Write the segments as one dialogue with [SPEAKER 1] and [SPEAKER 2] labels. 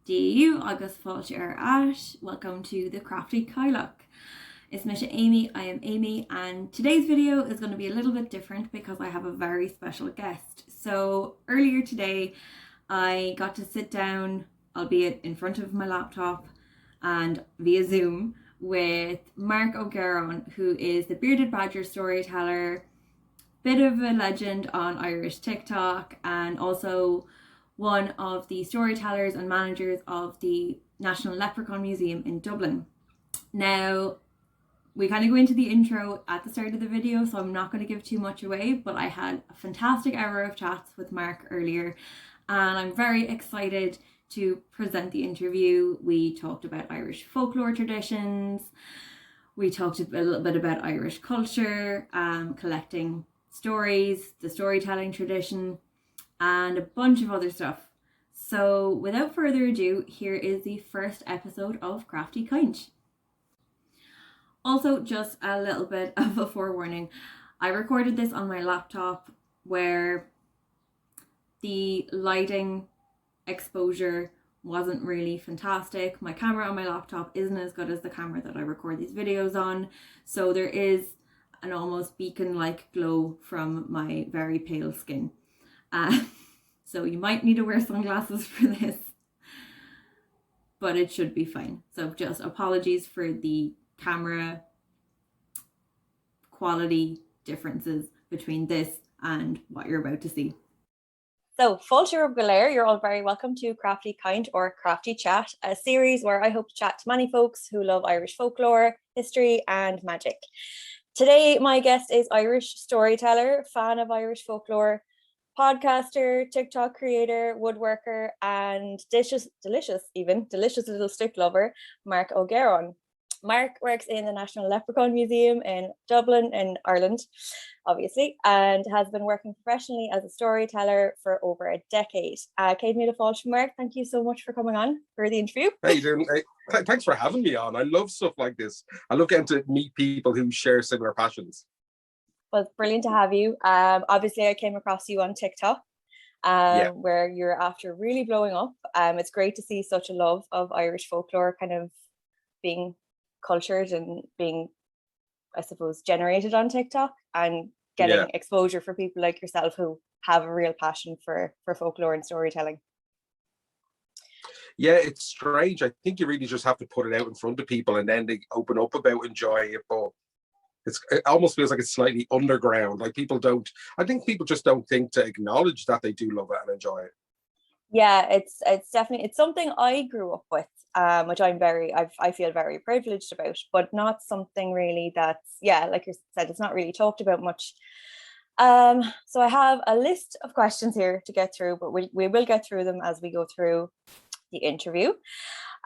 [SPEAKER 1] DU agus fáilte ar ais. Welcome to the Crafty Kylock. It's Misha Amy, I am Amy, and today's video is going to be a little bit different because I have a very special guest. So earlier today I got to sit down, albeit in front of my laptop and via Zoom, with Mark O'Geron, who is the Bearded Badger Storyteller, bit of a legend on Irish TikTok, and also one of the storytellers and managers of the National Leprechaun Museum in Dublin. Now, we kind of go into the intro at the start of the video, so I'm not going to give too much away, but I had a fantastic hour of chats with Mark earlier, and I'm very excited to present the interview. We talked about Irish folklore traditions, we talked a little bit about Irish culture, collecting stories, the storytelling tradition, and a bunch of other stuff. So without further ado, here is the first episode of Crafty Caint. Also, just a little bit of a forewarning. I recorded this on my laptop where the lighting exposure wasn't really fantastic. My camera on my laptop isn't as good as the camera that I record these videos on, so there is an almost beacon-like glow from my very pale skin. So you might need to wear sunglasses for this, but it should be fine. So just apologies for the camera quality differences between this and what you're about to see.
[SPEAKER 2] So, Folklore of Galere, you're all very welcome to Crafty Caint or Crafty Chat, a series where I hope to chat to many folks who love Irish folklore, history and magic. Today, my guest is Irish storyteller, fan of Irish folklore, podcaster, TikTok creator, woodworker, and delicious little stick lover, Mark O'Geron. Mark works in the National Leprechaun Museum in Dublin in Ireland, obviously, and has been working professionally as a storyteller for over a decade. Caint Míle Fáilte, Mark, thank you so much for coming on for the interview.
[SPEAKER 3] Hey, thanks for having me on. I love stuff like this. I love getting to meet people who share similar passions.
[SPEAKER 2] Well, it's brilliant to have you. Obviously, I came across you on TikTok, where you're after really blowing up. It's great to see such a love of Irish folklore kind of being cultured and being, I suppose, generated on TikTok and getting exposure for people like yourself who have a real passion for folklore and storytelling.
[SPEAKER 3] Yeah, it's strange. I think you really just have to put it out in front of people and then they open up about enjoying it. But it almost feels like it's slightly underground. Like I think people just don't think to acknowledge that they do love it and enjoy it.
[SPEAKER 2] Yeah, it's definitely, it's something I grew up with, which I feel very privileged about, but not something really that's, like you said, it's not really talked about much. So I have a list of questions here to get through, but we will get through them as we go through the interview.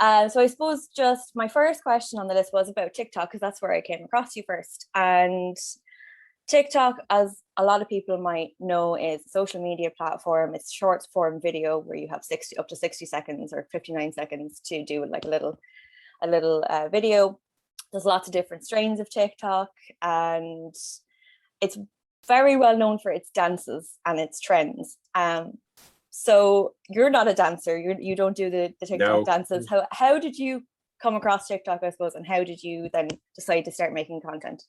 [SPEAKER 2] So I suppose just my first question on the list was about TikTok, because that's where I came across you first. And TikTok, as a lot of people might know, is a social media platform. It's short form video where you have up to 60 seconds or 59 seconds to do like a little video. There's lots of different strains of TikTok, and it's very well known for its dances and its trends. So you're not a dancer. You don't do the TikTok dances. How did you come across TikTok, I suppose, and how did you then decide to start making content?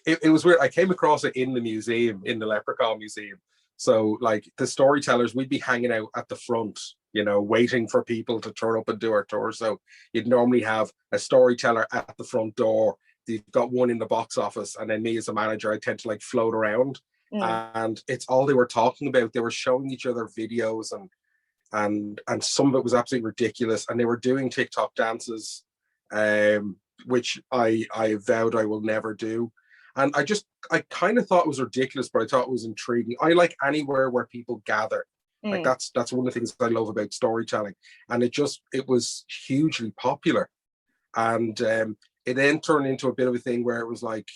[SPEAKER 3] It was weird. I came across it in the museum, in the Leprechaun Museum. So like the storytellers, we'd be hanging out at the front, waiting for people to turn up and do our tour. So you'd normally have a storyteller at the front door. You've got one in the box office, and then me as a manager, I tend to like float around. And it's all they were talking about. They were showing each other videos, and some of it was absolutely ridiculous. And they were doing TikTok dances, which I vowed I will never do. And I kind of thought it was ridiculous, but I thought it was intriguing. I like anywhere where people gather. Like that's one of the things I love about storytelling. And it was hugely popular. And it then turned into a bit of a thing where it was like,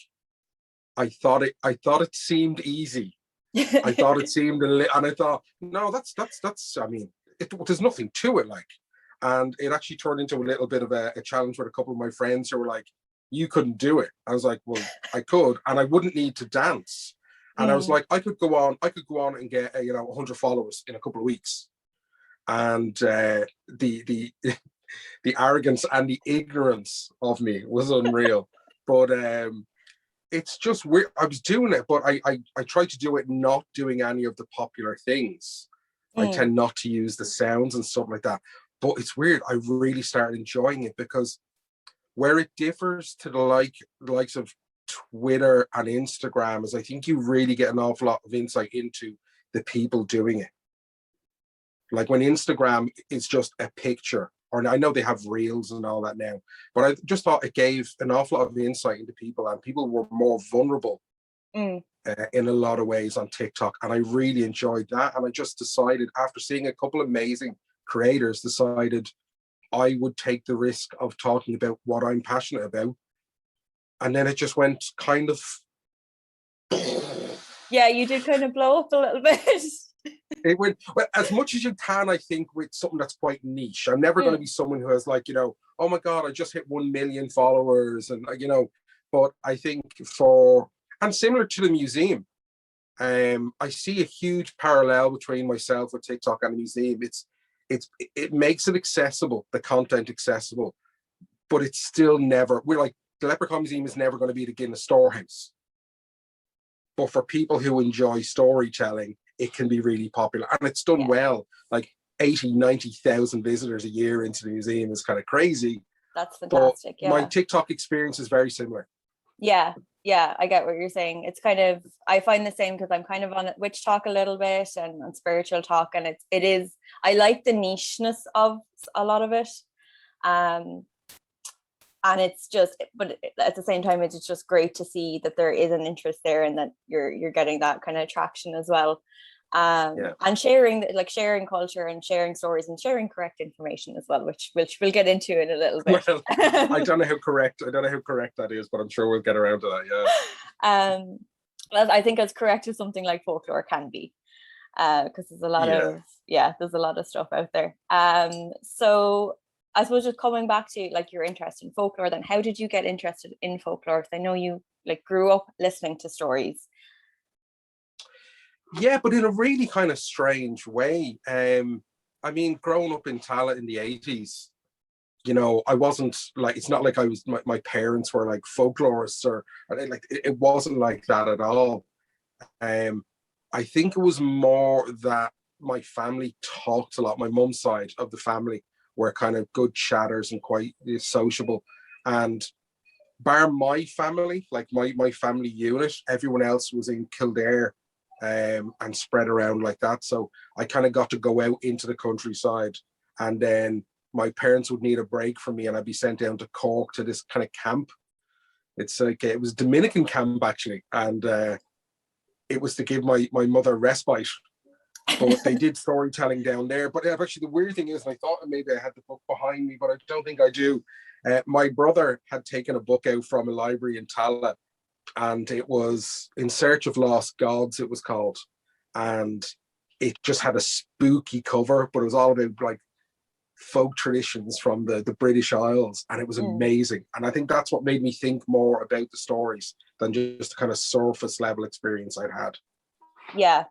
[SPEAKER 3] I thought it seemed easy. I thought it seemed and I thought, no, that's I mean, there's nothing to it, like. And it actually turned into a little bit of a challenge with a couple of my friends who were like, you couldn't do it. I was like, well, I could, and I wouldn't need to dance. And I was like, I could go on and get 100 followers in a couple of weeks. and the the arrogance and the ignorance of me was unreal. But it's just weird. I was doing it, but I tried to do it not doing any of the popular things. I tend not to use the sounds and stuff like that. But it's weird. I really started enjoying it, because where it differs to the likes of Twitter and Instagram is I think you really get an awful lot of insight into the people doing it. Like when Instagram is just a picture, or I know they have reels and all that now, but I just thought it gave an awful lot of insight into people, and people were more vulnerable in a lot of ways on TikTok. And I really enjoyed that. And I just decided, after seeing a couple of amazing creators, decided I would take the risk of talking about what I'm passionate about. And then it just went kind of...
[SPEAKER 2] Yeah, you did kind of blow up a little bit.
[SPEAKER 3] It went, well, as much as you can, I think, with something that's quite niche. I'm never going to be someone who has, like, you know, oh my God, I just hit 1 million followers. And, you know, but I think and similar to the museum, I see a huge parallel between myself with TikTok and the museum. It makes it accessible, the content accessible, but it's still never, we're like, the Leprechaun Museum is never going to be the Guinness Storehouse. But for people who enjoy storytelling, it can be really popular, and it's done well. Like 90,000 visitors a year into the museum is kind of crazy.
[SPEAKER 2] That's fantastic.
[SPEAKER 3] But my TikTok experience is very similar.
[SPEAKER 2] Yeah, I get what you're saying. It's kind of, I find the same, because I'm kind of on witch talk a little bit and on spiritual talk, and it is, I like the nicheness of a lot of it. And it's just, but at the same time, it's just great to see that there is an interest there, and that you're getting that kind of traction as well. And sharing culture and sharing stories and sharing correct information as well, which we'll get into in a little bit.
[SPEAKER 3] Well, I don't know how correct that is, but I'm sure we'll get around to that. Yeah.
[SPEAKER 2] Well, I think as correct as something like folklore can be, because there's a lot of stuff out there. So I suppose just coming back to like your interest in folklore, then how did you get interested in folklore? Because I know you like grew up listening to stories.
[SPEAKER 3] Yeah, but in a really kind of strange way. I mean, growing up in Tallaght in the 80s, you know, I wasn't like, it's not like I was, my parents were like folklorists or like, it wasn't like that at all. I think it was more that my family talked a lot. My mum's side of the family were kind of good chatters and quite sociable. And bar my family, like my family unit, everyone else was in Kildare and spread around like that. So I kind of got to go out into the countryside, and then my parents would need a break from me and I'd be sent down to Cork to this kind of camp. It's like, it was a Dominican camp actually. And it was to give my mother respite. But they did storytelling down there. But actually the weird thing is, and I thought maybe I had the book behind me, but I don't think I do. My brother had taken a book out from a library in Tallaght, and it was In Search of Lost Gods, it was called. And it just had a spooky cover, but it was all about like folk traditions from the British Isles, and it was amazing. And I think that's what made me think more about the stories than just the kind of surface level experience I'd had.
[SPEAKER 2] Yeah,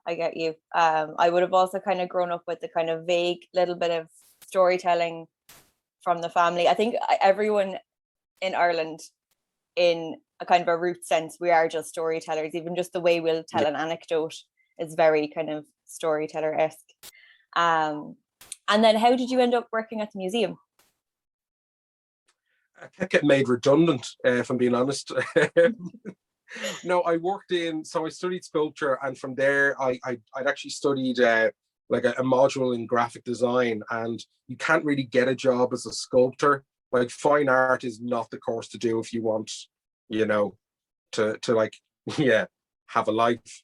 [SPEAKER 2] I get you. I would have also kind of grown up with the kind of vague little bit of storytelling from the family. I think everyone in Ireland, in a kind of a root sense, we are just storytellers. Even just the way we'll tell an anecdote is very kind of storyteller-esque. And then how did you end up working at the museum?
[SPEAKER 3] I kept getting made redundant, if I'm being honest. No, I studied sculpture, and from there I'd actually studied like a module in graphic design, and you can't really get a job as a sculptor. Like fine art is not the course to do if you want, you know, to like, have a life.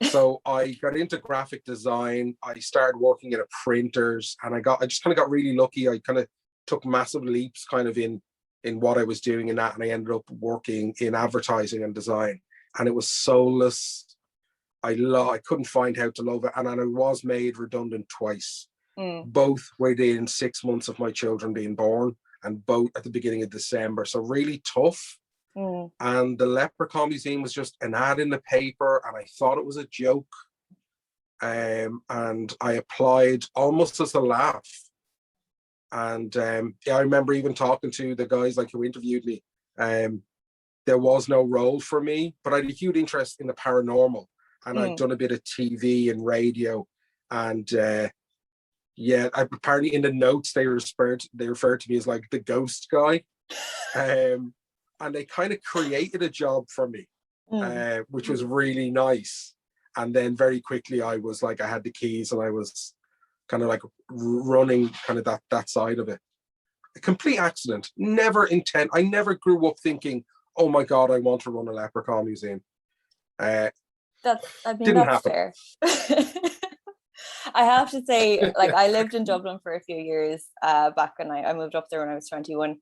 [SPEAKER 3] So I got into graphic design. I started working at a printers, and I just kind of got really lucky. I kind of took massive leaps kind of in what I was doing in that, and I ended up working in advertising and design, and it was soulless. I couldn't find how to love it, and I was made redundant twice, both within 6 months of my children being born, and both at the beginning of December. So really tough. And the Leprechaun Museum was just an ad in the paper, and I thought it was a joke. and I applied almost as a laugh. And I remember even talking to the guys like who interviewed me. There was no role for me, but I had a huge interest in the paranormal, and I'd done a bit of TV and radio, and apparently in the notes they referred to me as like the ghost guy, and they kind of created a job for me, which was really nice. And then very quickly I was like, I had the keys and I was kind of like running kind of that side of it. A complete accident, never intent. I never grew up thinking, oh my God, I want to run a leprechaun museum.
[SPEAKER 2] That's
[SPEAKER 3] happen.
[SPEAKER 2] fair. I have to say, like, I lived in Dublin for a few years back when I moved up there when I was 21.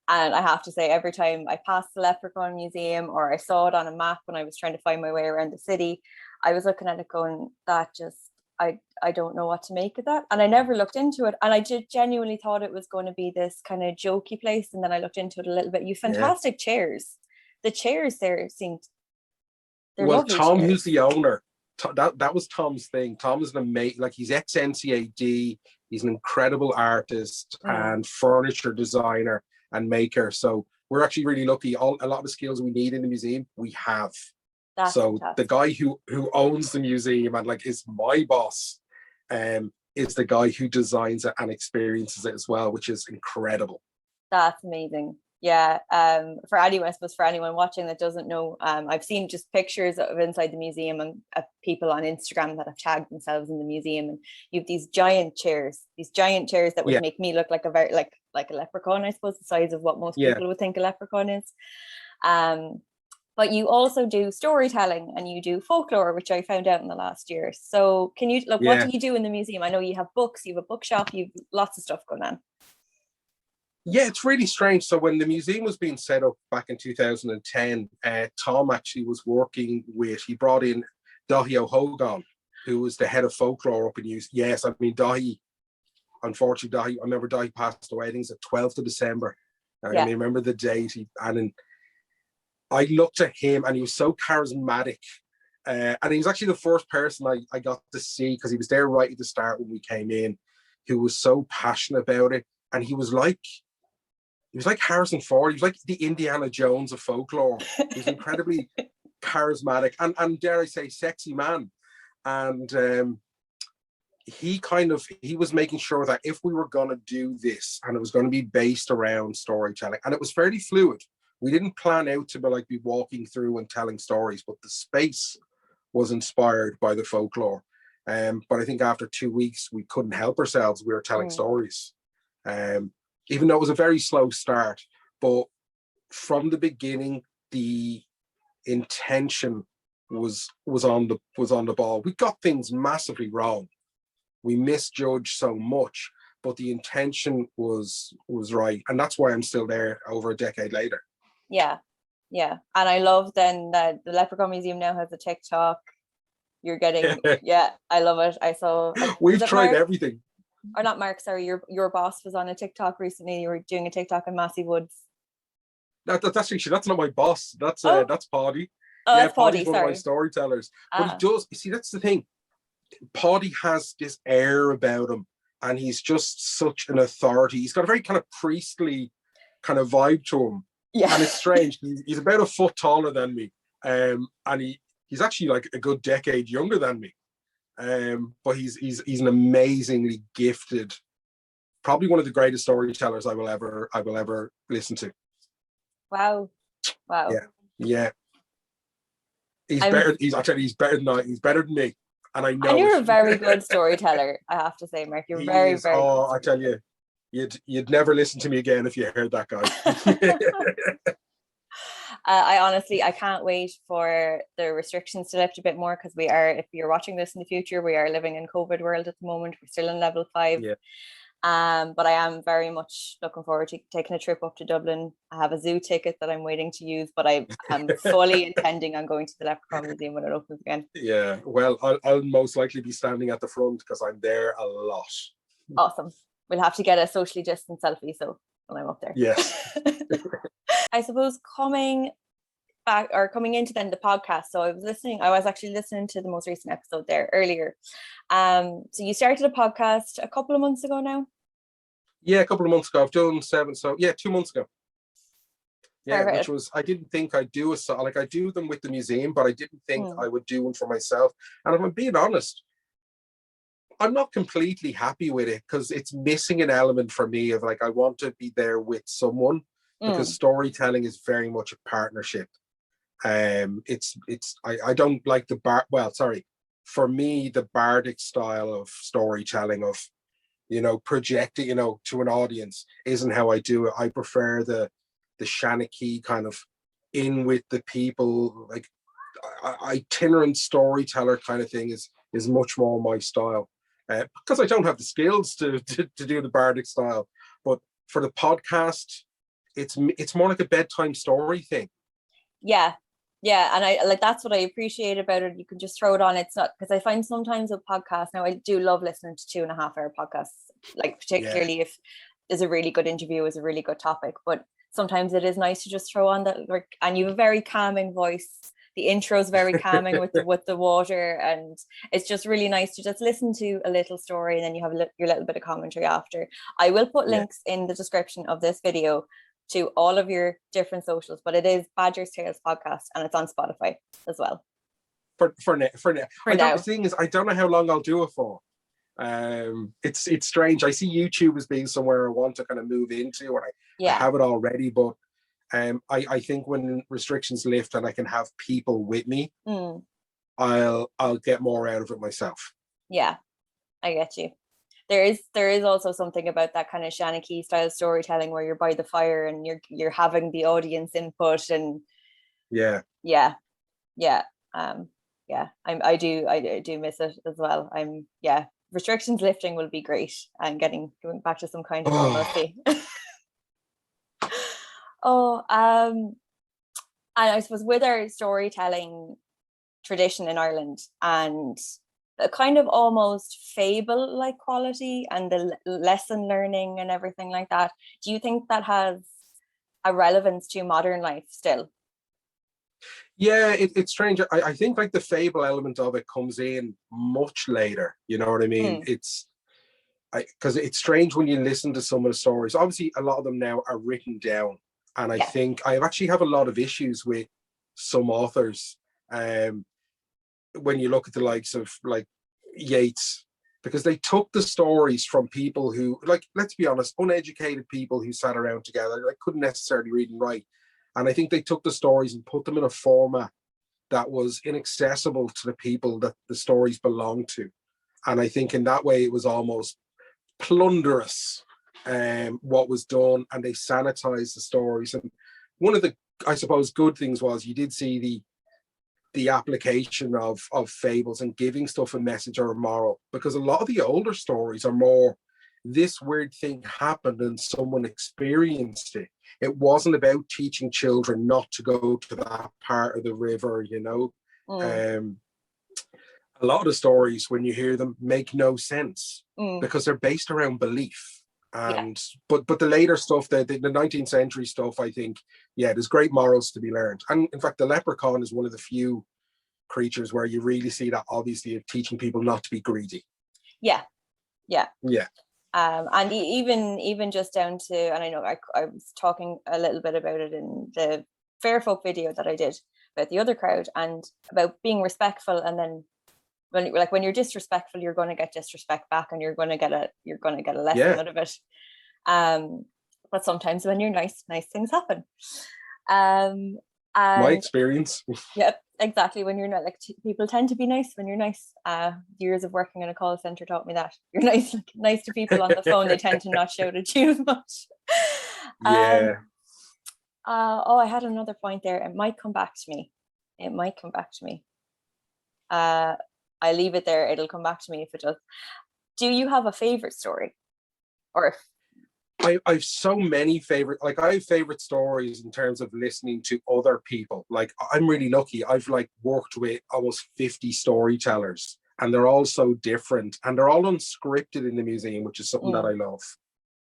[SPEAKER 2] And I have to say, every time I passed the Leprechaun Museum or I saw it on a map when I was trying to find my way around the city, I was looking at it going, I don't know what to make of that. And I never looked into it. And I genuinely thought it was going to be this kind of jokey place. And then I looked into it a little bit. You fantastic chairs. The chairs there seemed...
[SPEAKER 3] Well, Tom,
[SPEAKER 2] chairs.
[SPEAKER 3] who's the owner, that was Tom's thing. Tom is an amazing, like, he's ex-NCAD. He's an incredible artist and furniture designer and maker. So we're actually really lucky. A lot of the skills we need in the museum, we have.
[SPEAKER 2] That's
[SPEAKER 3] so
[SPEAKER 2] fantastic.
[SPEAKER 3] The guy who owns the museum and like is my boss, is the guy who designs it and experiences it as well, which is incredible.
[SPEAKER 2] That's amazing. Yeah. For anyone watching that doesn't know, I've seen just pictures of inside the museum and people on Instagram that have tagged themselves in the museum, and you have these giant chairs that would make me look like like a leprechaun, I suppose, the size of what most people would think a leprechaun is. But you also do storytelling and you do folklore, which I found out in the last year. So can you look, what do you do in the museum? I know you have books, you have a bookshop, you've lots of stuff going on.
[SPEAKER 3] Yeah, it's really strange. So when the museum was being set up back in 2010, Tom actually was working with, he brought in Dahi O'Hogan, who was the head of folklore up in Use. Yes, I mean, unfortunately, I remember Dahi passed away, I think it's the 12th of December. I remember the date. I looked at him and he was so charismatic. And he was actually the first person I got to see, because he was there right at the start when we came in, who was so passionate about it. And he was like Harrison Ford. He was like the Indiana Jones of folklore. He was incredibly charismatic and dare I say, sexy man. And he was making sure that if we were going to do this and it was going to be based around storytelling, and it was fairly fluid. We didn't plan out to be walking through and telling stories, but the space was inspired by the folklore. But I think after 2 weeks, we couldn't help ourselves. We were telling stories. Even though it was a very slow start, but from the beginning, the intention was on the ball. We got things massively wrong. We misjudged so much, but the intention was right, and that's why I'm still there over a decade later.
[SPEAKER 2] Yeah, and I love then that the Leprechaun Museum now has a TikTok. You're getting I love it. I saw
[SPEAKER 3] we've tried everything.
[SPEAKER 2] Or not Mark, sorry, your boss was on a TikTok recently. You were doing a TikTok on Massey Woods.
[SPEAKER 3] That's not my boss. That's Paddy.
[SPEAKER 2] Oh, that's Paddy's
[SPEAKER 3] one of my storytellers. But he does, you see, that's the thing. Paddy has this air about him, and he's just such an authority. He's got a very kind of priestly kind of vibe to him. Yeah. And it's strange. He's about a foot taller than me. And he's actually like a good decade younger than me. But he's an amazingly gifted, probably one of the greatest storytellers I will ever listen to.
[SPEAKER 2] Wow.
[SPEAKER 3] Yeah. He's better than me. And I know.
[SPEAKER 2] And you're a very good storyteller, I have to say, Mark. You're very good.
[SPEAKER 3] Oh, I tell you, you'd never listen to me again if you heard that guy.
[SPEAKER 2] I can't wait for the restrictions to lift a bit more, because if you're watching this in the future, we are living in COVID world at the moment. We're still in level 5.
[SPEAKER 3] Yeah.
[SPEAKER 2] But I am very much looking forward to taking a trip up to Dublin. I have a zoo ticket that I'm waiting to use, but I am fully intending on going to the Leprechaun Museum when it opens again.
[SPEAKER 3] Yeah, well, I'll most likely be standing at the front because I'm there a lot.
[SPEAKER 2] Awesome. We'll have to get a socially distant selfie so when I'm up there.
[SPEAKER 3] Yes.
[SPEAKER 2] I suppose coming back or coming into then the podcast. So I was actually listening to the most recent episode there earlier. So you started a podcast a couple of months ago now?
[SPEAKER 3] Yeah, a couple of months ago. I've done 7, so yeah, 2 months ago. Yeah,
[SPEAKER 2] Perfect.
[SPEAKER 3] which was, I didn't think I'd do like I do them with the museum, but I didn't think I would do one for myself. And if I'm being honest, I'm not completely happy with it because it's missing an element for me of like, I want to be there with someone because storytelling is very much a partnership. I don't like for me, the bardic style of storytelling of, projecting, to an audience isn't how I do it. I prefer the Shanachie kind of in with the people, like itinerant storyteller kind of thing is much more my style. Because I don't have the skills to do the bardic style, but for the podcast, it's more like a bedtime story thing.
[SPEAKER 2] Yeah, and I like that's what I appreciate about it. You can just throw it on. It's not because I find sometimes with podcasts now, I do love listening to 2.5-hour podcasts, like particularly if there's a really good interview, is a really good topic. But sometimes it is nice to just throw on that, like, and you have a very calming voice. The intro is very calming with the water, and it's just really nice to just listen to a little story, and then you have your little bit of commentary after. I will put links in the description of this video to all of your different socials, but it is Badger's Tales podcast, and it's on Spotify as well.
[SPEAKER 3] For now. The thing is, I don't know how long I'll do it for. It's strange. I see YouTube as being somewhere I want to kind of move into, and I have it already, but I think when restrictions lift and I can have people with me, I'll get more out of it myself. Yeah,
[SPEAKER 2] I get you. There is also something about that kind of Shanachie style storytelling where you're by the fire and you're having the audience input, and I do miss it as well. Restrictions lifting will be great and going back to some kind of normalcy. And I suppose with our storytelling tradition in Ireland and a kind of almost fable-like quality and the lesson learning and everything like that, do you think that has a relevance to modern life still?
[SPEAKER 3] Yeah, it's strange. I think like the fable element of it comes in much later. You know what I mean? Because it's strange when you listen to some of the stories. Obviously, a lot of them now are written down. And I think I actually have a lot of issues with some authors. When you look at the likes of like Yeats, because they took the stories from people who, like, let's be honest, uneducated people who sat around together, like couldn't necessarily read and write. And I think they took the stories and put them in a format that was inaccessible to the people that the stories belonged to. And I think in that way, it was almost plunderous what was done, and they sanitized the stories. And one of the, I suppose, good things was you did see the application of fables and giving stuff a message or a moral, because a lot of the older stories are more, this weird thing happened and someone experienced it. It wasn't about teaching children not to go to that part of the river, a lot of the stories, when you hear them, make no sense because they're based around belief. And but the later stuff, the 19th century stuff, I think, there's great morals to be learned. And in fact, the leprechaun is one of the few creatures where you really see that, obviously, of teaching people not to be greedy.
[SPEAKER 2] And even just down to, and I know I was talking a little bit about it in the Fair Folk video that I did about the other crowd, and about being respectful, and then when you're disrespectful, you're going to get disrespect back, and you're going to get a lesson out of it. But sometimes when you're nice things happen.
[SPEAKER 3] My experience.
[SPEAKER 2] Yep, exactly. When you're not, like, people tend to be nice when you're nice. Years of working in a call center taught me that you're nice to people on the phone. They tend to not shout at you as much. I had another point there. It might come back to me. I leave it there. It'll come back to me if it does. Do you have a favorite story? Or
[SPEAKER 3] I've so many favorite, like I have favorite stories in terms of listening to other people. Like, I'm really lucky. I've like worked with almost 50 storytellers, and they're all so different, and they're all unscripted in the museum, which is something that I love.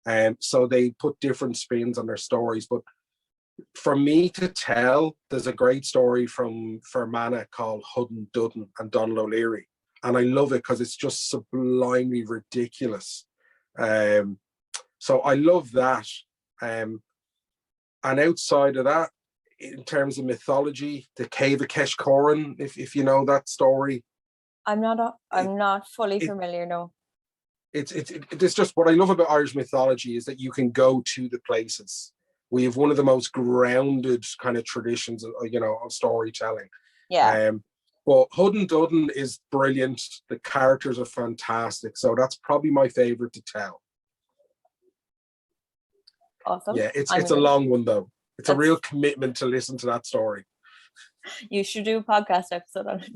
[SPEAKER 3] And so they put different spins on their stories. But for me to tell, there's a great story from Fermanagh called Hudden Dudden and Donald O'Leary. And I love it because it's just sublimely ridiculous. So I love that. And outside of that, in terms of mythology, the Cave of Keshcoran, if you know that story.
[SPEAKER 2] I'm not fully familiar, no.
[SPEAKER 3] It's just what I love about Irish mythology is that you can go to the places. We have one of the most grounded kind of traditions of, of storytelling.
[SPEAKER 2] Yeah.
[SPEAKER 3] But Hudden Dudden is brilliant. The characters are fantastic. So that's probably my favorite to tell.
[SPEAKER 2] Awesome.
[SPEAKER 3] Yeah, it's a long one though. It's a real commitment to listen to that story.
[SPEAKER 2] You should do a podcast episode on it.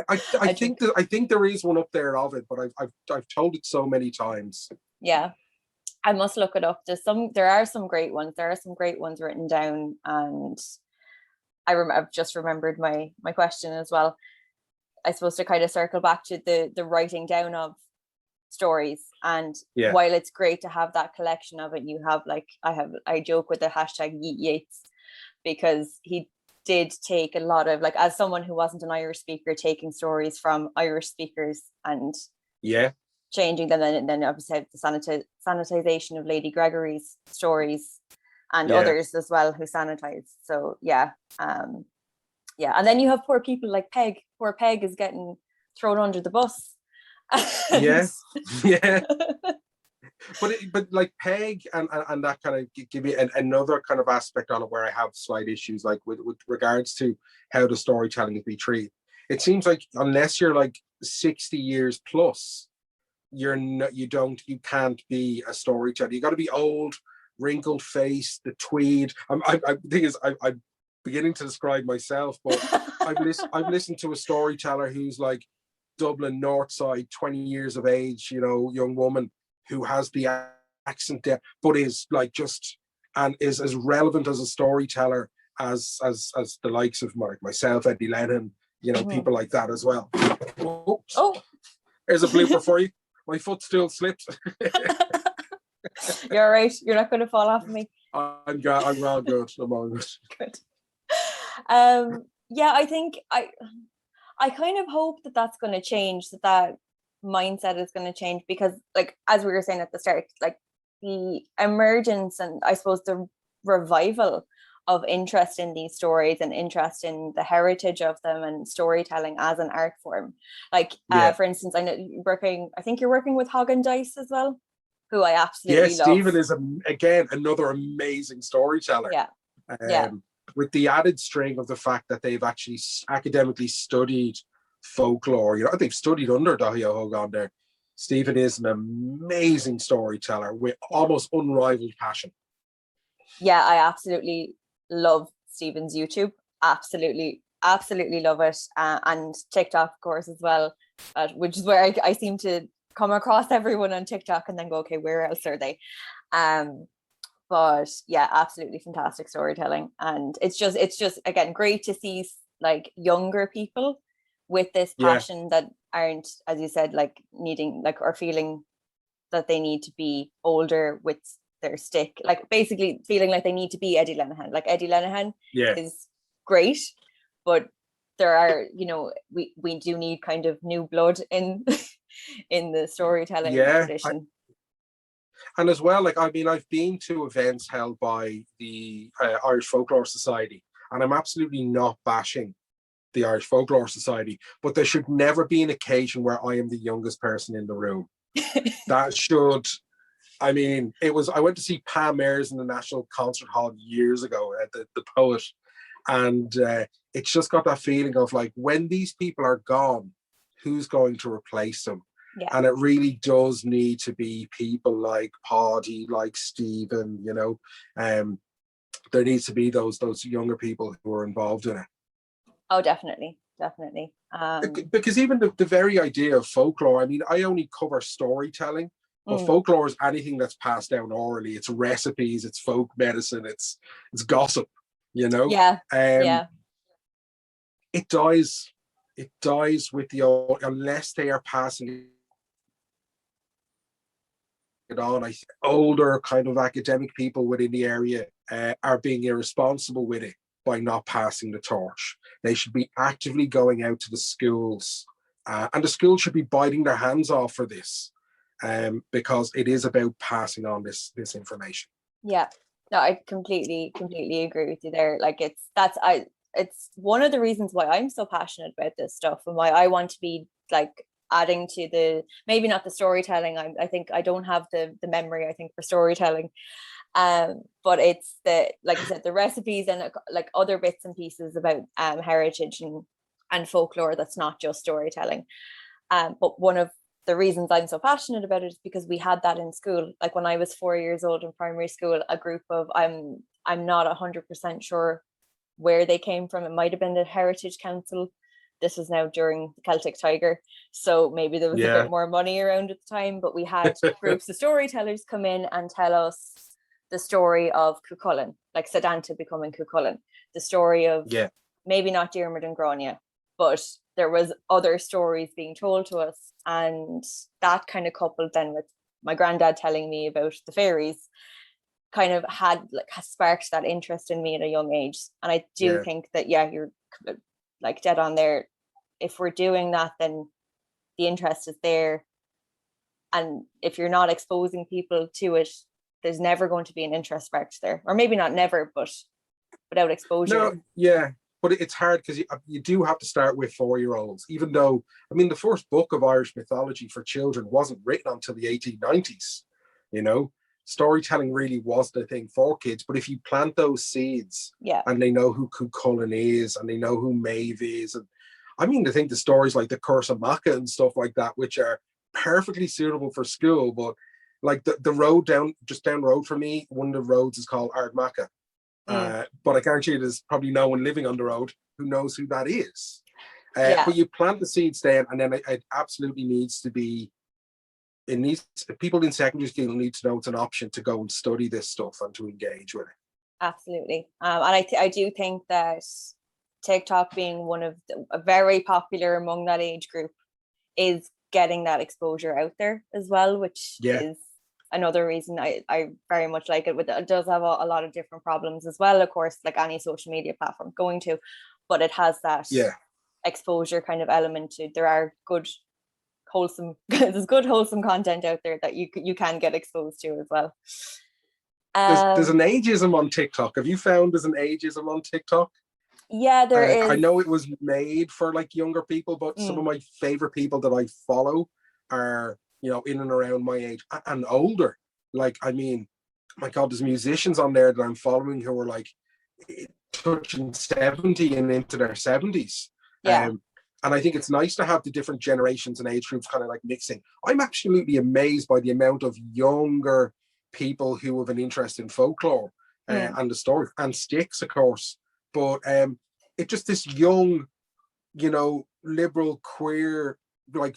[SPEAKER 3] I think there is one up there of it, but I've told it so many times.
[SPEAKER 2] Yeah, I must look it up. There are some great ones. There are some great ones written down, and I've just remembered my question as well. I suppose to kind of circle back to the writing down of stories, and while it's great to have that collection of it, you have I joke with the hashtag Yeet Yates, because he did take a lot of, like, as someone who wasn't an Irish speaker, taking stories from Irish speakers and changing them, and then obviously the sanitization of Lady Gregory's stories and others as well who sanitized. So and then you have poor people like Peg. Poor Peg is getting thrown under the bus.
[SPEAKER 3] But like Peg and that kind of give me another kind of aspect on it where I have slight issues, like with regards to how the storytelling is being treated. It seems like unless you're like 60 years plus, you can't be a storyteller. You got to be old, wrinkled face, the tweed. I'm beginning to describe myself, but I've listened to a storyteller who's like Dublin North Side, 20 years of age, young woman who has the accent there, but is like and is as relevant as a storyteller as the likes of myself, Eddie Lennon, people like that as well. Oops. Oh, there's a blooper for you. My foot still slipped.
[SPEAKER 2] You're all right. You're not going to fall off of me.
[SPEAKER 3] I'm all good. I'm all good.
[SPEAKER 2] Good. I think I kind of hope that that's going to change, that mindset is going to change, because, like, as we were saying at the start, like, the emergence and I suppose the revival of interest in these stories and interest in the heritage of them and storytelling as an art form. Like, for instance, I think you're working with Hog and Dice as well, who I absolutely love.
[SPEAKER 3] Stephen is again another amazing storyteller. With the added string of the fact that they've actually academically studied folklore, they've studied under Dahlia Hug on there. Stephen is an amazing storyteller with almost unrivaled passion. Yeah,
[SPEAKER 2] I absolutely love Stephen's YouTube. Absolutely love it. And TikTok, of course, as well, which is where I seem to come across everyone on TikTok and then go, okay, where else are they? But yeah, absolutely fantastic storytelling. And it's just again great to see like younger people with this passion that aren't, as you said, like needing, like, or feeling that they need to be older with their stick, like basically feeling like they need to be Eddie Lenihan. Like, Eddie Lenihan is great, but there are, we do need kind of new blood in in the storytelling tradition.
[SPEAKER 3] And as well, like, I mean, I've been to events held by the Irish Folklore Society, and I'm absolutely not bashing the Irish Folklore Society, but there should never be an occasion where I am the youngest person in the room. That should, I mean, I went to see Pam Ayres in the National Concert Hall years ago, the poet, and it's just got that feeling of like, when these people are gone, who's going to replace them? And it really does need to be people like Paddy, like Stephen, there needs to be those younger people who are involved in it.
[SPEAKER 2] Oh, definitely.
[SPEAKER 3] Because even the very idea of folklore, I mean, I only cover storytelling, but folklore is anything that's passed down orally. It's recipes, it's folk medicine, it's gossip, It dies with the old, unless they are passing it on. I older kind of academic people within the area are being irresponsible with it by not passing the torch. They should be actively going out to the schools, and the schools should be biting their hands off for this, because it is about passing on this information.
[SPEAKER 2] Yeah, no, I completely agree with you there. Like it's one of the reasons why I'm so passionate about this stuff, and why I want to be like adding to the, maybe not the storytelling. I think I don't have the memory, I think, for storytelling. But it's the, like I said, the recipes and like other bits and pieces about heritage and folklore that's not just storytelling. But one of the reasons I'm so passionate about it is because we had that in school. Like when I was 4 years old in primary school, a group of, I'm not 100% sure where they came from. It might have been the Heritage Council. This was now during the Celtic Tiger, so maybe there was a bit more money around at the time, but we had groups of storytellers come in and tell us the story of Cuchulainn, like Sedanta becoming Cuchulainn, the story of maybe not Diarmid and Grania, but there was other stories being told to us, and that kind of coupled then with my granddad telling me about the fairies kind of has sparked that interest in me at a young age. And I do think that you're like dead on there. If we're doing that, then the interest is there, and if you're not exposing people to it, there's never going to be an interest sparked there. Or maybe not never, but without exposure.
[SPEAKER 3] No, but it's hard because you do have to start with 4-year-olds, even though, I mean, the first book of Irish mythology for children wasn't written until the 1890s. You know, storytelling really was the thing for kids. But if you plant those seeds, and they know who Cuchulainn is, and they know who Maeve is, and I mean, I think the stories like the Curse of Macha and stuff like that, which are perfectly suitable for school, but like the road down the road for me, one of the roads is called Ardmacha. But I guarantee you there's probably no one living on the road who knows who that is. But you plant the seeds then, and then it absolutely needs to be, people in secondary school need to know it's an option to go and study this stuff and to engage with it.
[SPEAKER 2] Absolutely. And I do think that TikTok being one of very popular among that age group is getting that exposure out there as well, which is another reason I very much like it. It does have a lot of different problems as well, of course, like any social media platform going to, but it has that exposure kind of element to, there are there's good wholesome content out there that you can get exposed to as well.
[SPEAKER 3] There's an ageism on TikTok. Have you found there's an ageism on TikTok?
[SPEAKER 2] Yeah, there is.
[SPEAKER 3] I know it was made for like younger people, but some of my favorite people that I follow are, you know, in and around my age and older. Like, I mean, my God, there's musicians on there that I'm following who are like touching 70 and into their 70s. And I think it's nice to have the different generations and age groups kind of like mixing. I'm absolutely amazed by the amount of younger people who have an interest in folklore and the story and sticks, of course. But it's just this young, you know, liberal, queer, like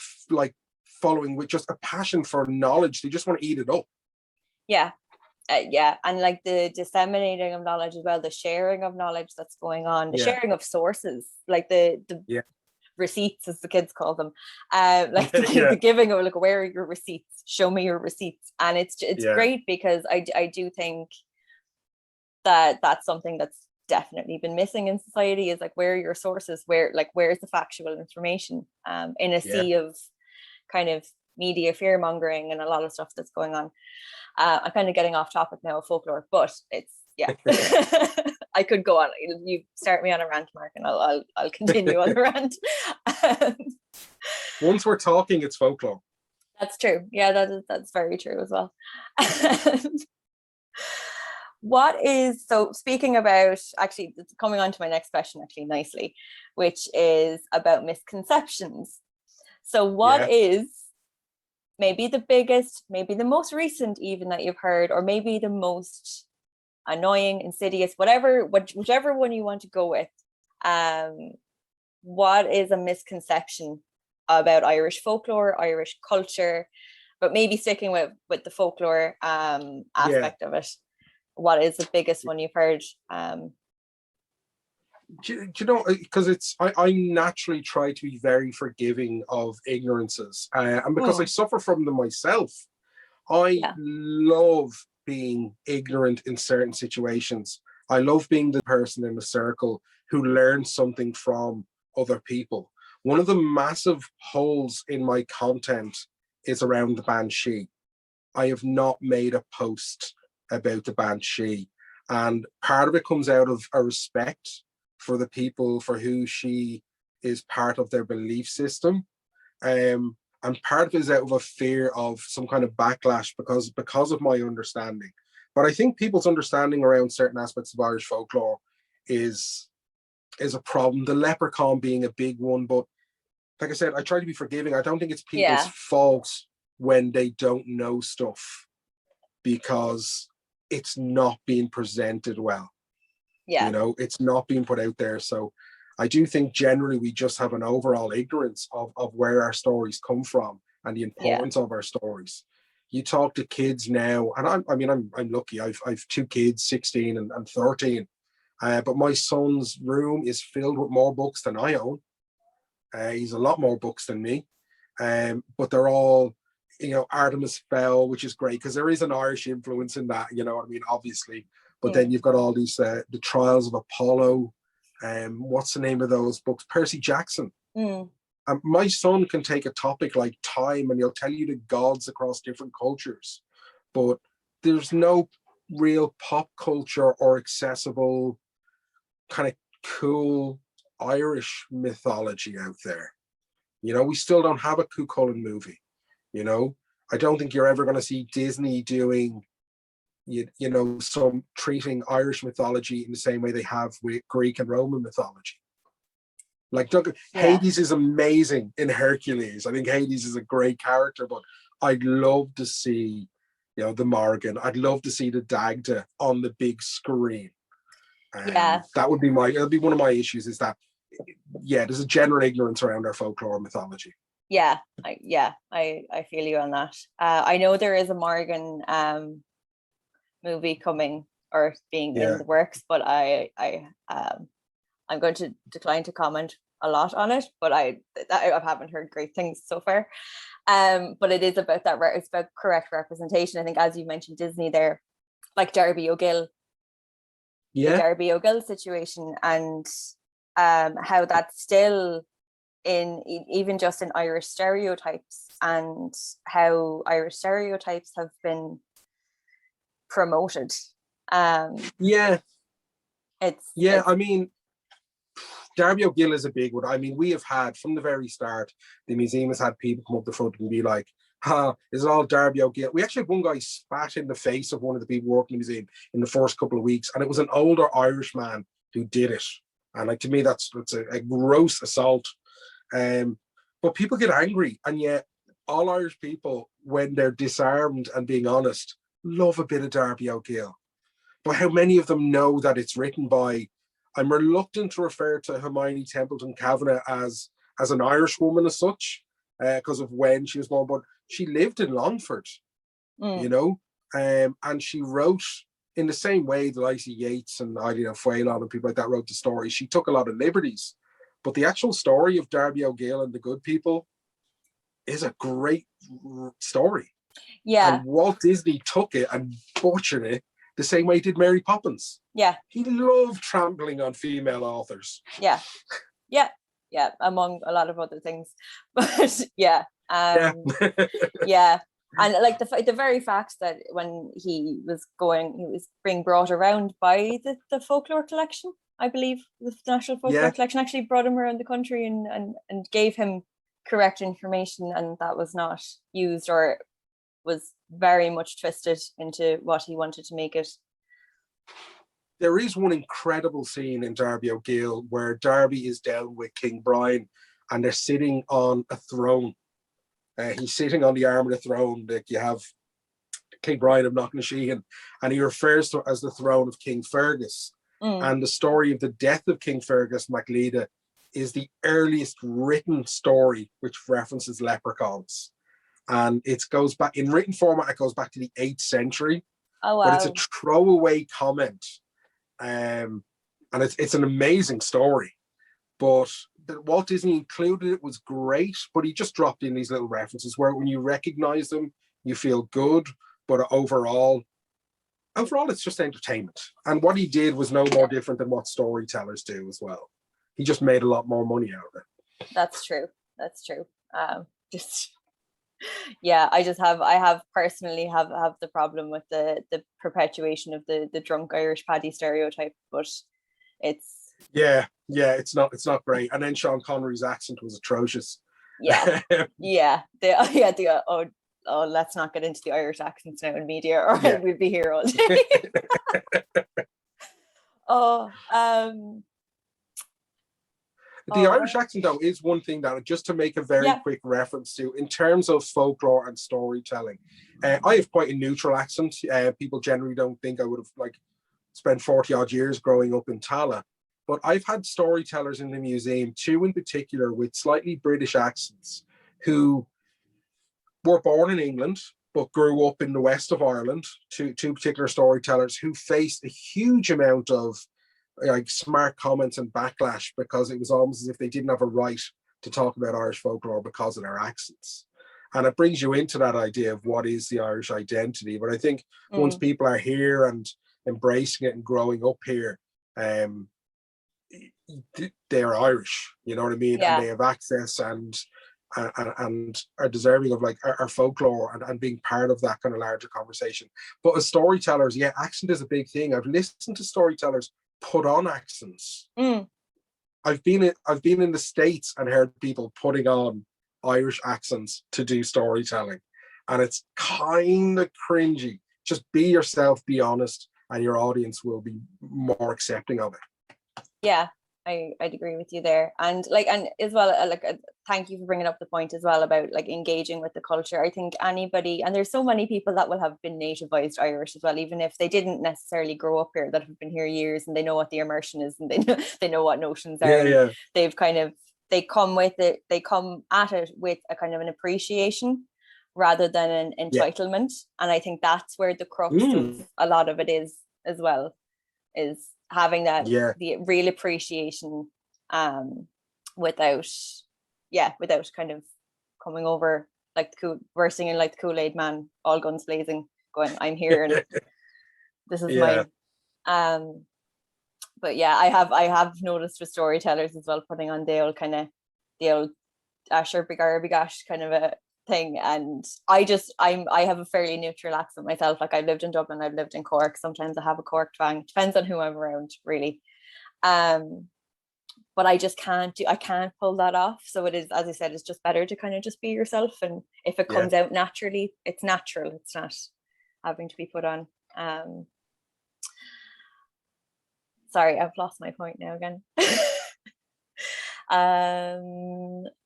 [SPEAKER 3] following with just a passion for knowledge. They just want to eat it up.
[SPEAKER 2] And like the disseminating of knowledge as well, the sharing of knowledge that's going on, the sharing of sources, like the receipts, as the kids call them, like the giving of like, where are your receipts? Show me your receipts. And it's great, because I do think that that's something that's definitely been missing in society, is like, where are your sources, where's the factual information in a sea of kind of media fear mongering and a lot of stuff that's going on. I'm kind of getting off topic now of folklore, but it's I could go on. You start me on a rant, Mark, and I'll continue on the rant.
[SPEAKER 3] Once we're talking, it's folklore.
[SPEAKER 2] That's true. Yeah, that's very true as well. So speaking about, actually, it's coming on to my next question actually nicely, which is about misconceptions. So what is maybe the biggest, maybe the most recent even that you've heard, or maybe the most annoying, insidious, whichever one you want to go with. What is a misconception about Irish folklore, Irish culture, but maybe sticking with the folklore aspect of it? What is the biggest one you've heard?
[SPEAKER 3] Do you know, because I naturally try to be very forgiving of ignorances, and because I suffer from them myself, I
[SPEAKER 2] Yeah.
[SPEAKER 3] love being ignorant in certain situations. I love being the person in the circle who learns something from other people. One of the massive holes in my content is around the Banshee. I have not made a post about the Banshee. And part of it comes out of a respect for the people for who she is part of their belief system. And part of it is out of a fear of some kind of backlash because of my understanding. But I think people's understanding around certain aspects of Irish folklore is a problem. The leprechaun being a big one, but like I said, I try to be forgiving. I don't think it's people's fault when they don't know stuff because it's not being presented well.
[SPEAKER 2] Yeah.
[SPEAKER 3] It's not being put out there. So I do think generally we just have an overall ignorance of where our stories come from and the importance of our stories. You talk to kids now, and I'm lucky. I've 2 kids, 16 and 13. But my son's room is filled with more books than I own. He's a lot more books than me. But they're all, Artemis Fowl, which is great because there is an Irish influence in that, obviously. But then you've got all these, the Trials of Apollo. What's the name of those books? Percy Jackson. My son can take a topic like time and he'll tell you the gods across different cultures. But there's no real pop culture or accessible kind of cool Irish mythology out there. We still don't have a Cuchulainn movie. I don't think you're ever going to see Disney doing, some treating Irish mythology in the same way they have with Greek and Roman mythology. Like Hades is amazing in Hercules. I think Hades is a great character, but I'd love to see, the Morrigan. I'd love to see the Dagda on the big screen. That would be one of my issues is that, there's a general ignorance around our folklore mythology.
[SPEAKER 2] I feel you on that. I know there is a Morrigan movie coming or being in the works, but I'm going to decline to comment a lot on it, but I haven't heard great things so far. But it is about that. It's about correct representation. I think, as you mentioned, Disney there, like Darby O'Gill, the Darby O'Gill situation, and how that's still even just in Irish stereotypes, and how Irish stereotypes have been promoted.
[SPEAKER 3] Darby O'Gill is a big one. I mean, we have had from the very start, the museum has had people come up the front and be like, is it all Darby O'Gill? We actually had one guy spat in the face of one of the people working in the museum in the first couple of weeks, and it was an older Irish man who did it. And to me, that's a gross assault. But people get angry, and yet all Irish people, when they're disarmed and being honest, love a bit of Darby O'Gill. But how many of them know that it's written by, I'm reluctant to refer to Hermione Templeton Kavanagh as an Irish woman as such, because of when she was born, but she lived in Longford, and she wrote in the same way that Icy Yates and Eileen Fuelon and people like that wrote the story. She took a lot of liberties, but the actual story of Darby O'Gill and the Good People is a great story. And Walt Disney took it and butchered it the same way he did Mary Poppins. He loved trampling on female authors.
[SPEAKER 2] Among a lot of other things. But and like the very fact that when he was being brought around by the folklore collection, I believe the National Folklore Collection actually brought him around the country and gave him correct information, and that was not used or was very much twisted into what he wanted to make it.
[SPEAKER 3] There is one incredible scene in Darby O'Gill where Darby is down with King Brian and they're sitting on a throne. He's sitting on the arm of the throne. Like you have King Brian of Knocknasheehan, and he refers to it as the throne of King Fergus. And the story of the death of King Fergus MacLeod is the earliest written story which references leprechauns. And it goes back in written format, it goes back to the 8th century.
[SPEAKER 2] Oh, wow.
[SPEAKER 3] But it's a throwaway comment. And it's an amazing story. But Walt Disney included it was great, but he just dropped in these little references where when you recognize them, you feel good. but overall it's just entertainment. And what he did was no more different than what storytellers do as well. He just made a lot more money out of it.
[SPEAKER 2] That's true. Just yeah, I have personally have the problem with the perpetuation of the drunk Irish paddy stereotype, but it's
[SPEAKER 3] it's not great. And then Sean Connery's accent was atrocious.
[SPEAKER 2] Oh, let's not get into the Irish accents now in media, or we'll be here all day.
[SPEAKER 3] The Irish accent, though, is one thing that, just to make a very quick reference to, in terms of folklore and storytelling, I have quite a neutral accent. People generally don't think I would have spent 40 odd years growing up in Tala, but I've had storytellers in the museum, 2 in particular, with slightly British accents, who were born in England but grew up in the west of Ireland. Two particular storytellers who faced a huge amount of smart comments and backlash, because it was almost as if they didn't have a right to talk about Irish folklore because of their accents. And it brings you into that idea of what is the Irish identity. But I think once people are here and embracing it and growing up here, they're Irish, you know what I mean? And they have access and are deserving of our folklore and being part of that kind of larger conversation. But as storytellers, accent is a big thing. I've listened to storytellers put on accents. I've been in the States and heard people putting on Irish accents to do storytelling, and it's kind of cringy. Just be yourself, be honest, and your audience will be more accepting of it.
[SPEAKER 2] I'd agree with you there, and as well, thank you for bringing up the point as well about engaging with the culture. I think anybody, and there's so many people that will have been nativized Irish as well, even if they didn't necessarily grow up here, that have been here years, and they know what the immersion is, and they know what notions are. They've they come at it with a kind of an appreciation rather than an entitlement, and I think that's where the crux of a lot of it is as well, is having that the real appreciation without kind of coming over we're singing like the Kool-Aid man, all guns blazing, going, I'm here and this is mine. But I have noticed with storytellers as well putting on the old Asher Big Ash kind of a thing, and I have a fairly neutral accent myself. I've lived in Dublin, I've lived in Cork, sometimes I have a Cork twang, depends on who I'm around really, but I just can't pull that off. So it is, as I said, it's just better to kind of just be yourself, and if it comes out naturally, it's natural, it's not having to be put on. Sorry, I've lost my point now again.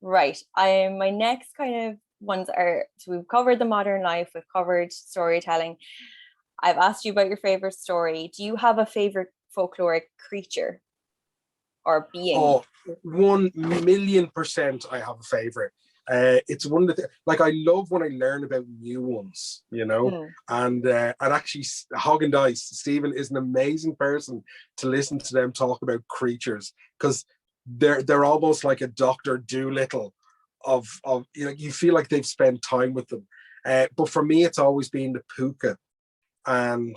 [SPEAKER 2] Right, my next kind of ones are, so we've covered the modern life, we've covered storytelling. I've asked you about your favorite story. Do you have a favorite folkloric creature or being?
[SPEAKER 3] Oh, 1,000,000% I have a favorite. It's one of the I love when I learn about new ones, and actually Hog and Dice, Stephen is an amazing person to listen to them talk about creatures, because they're almost like a Dr. Dolittle of you feel like they've spent time with them. But for me, it's always been the puka. And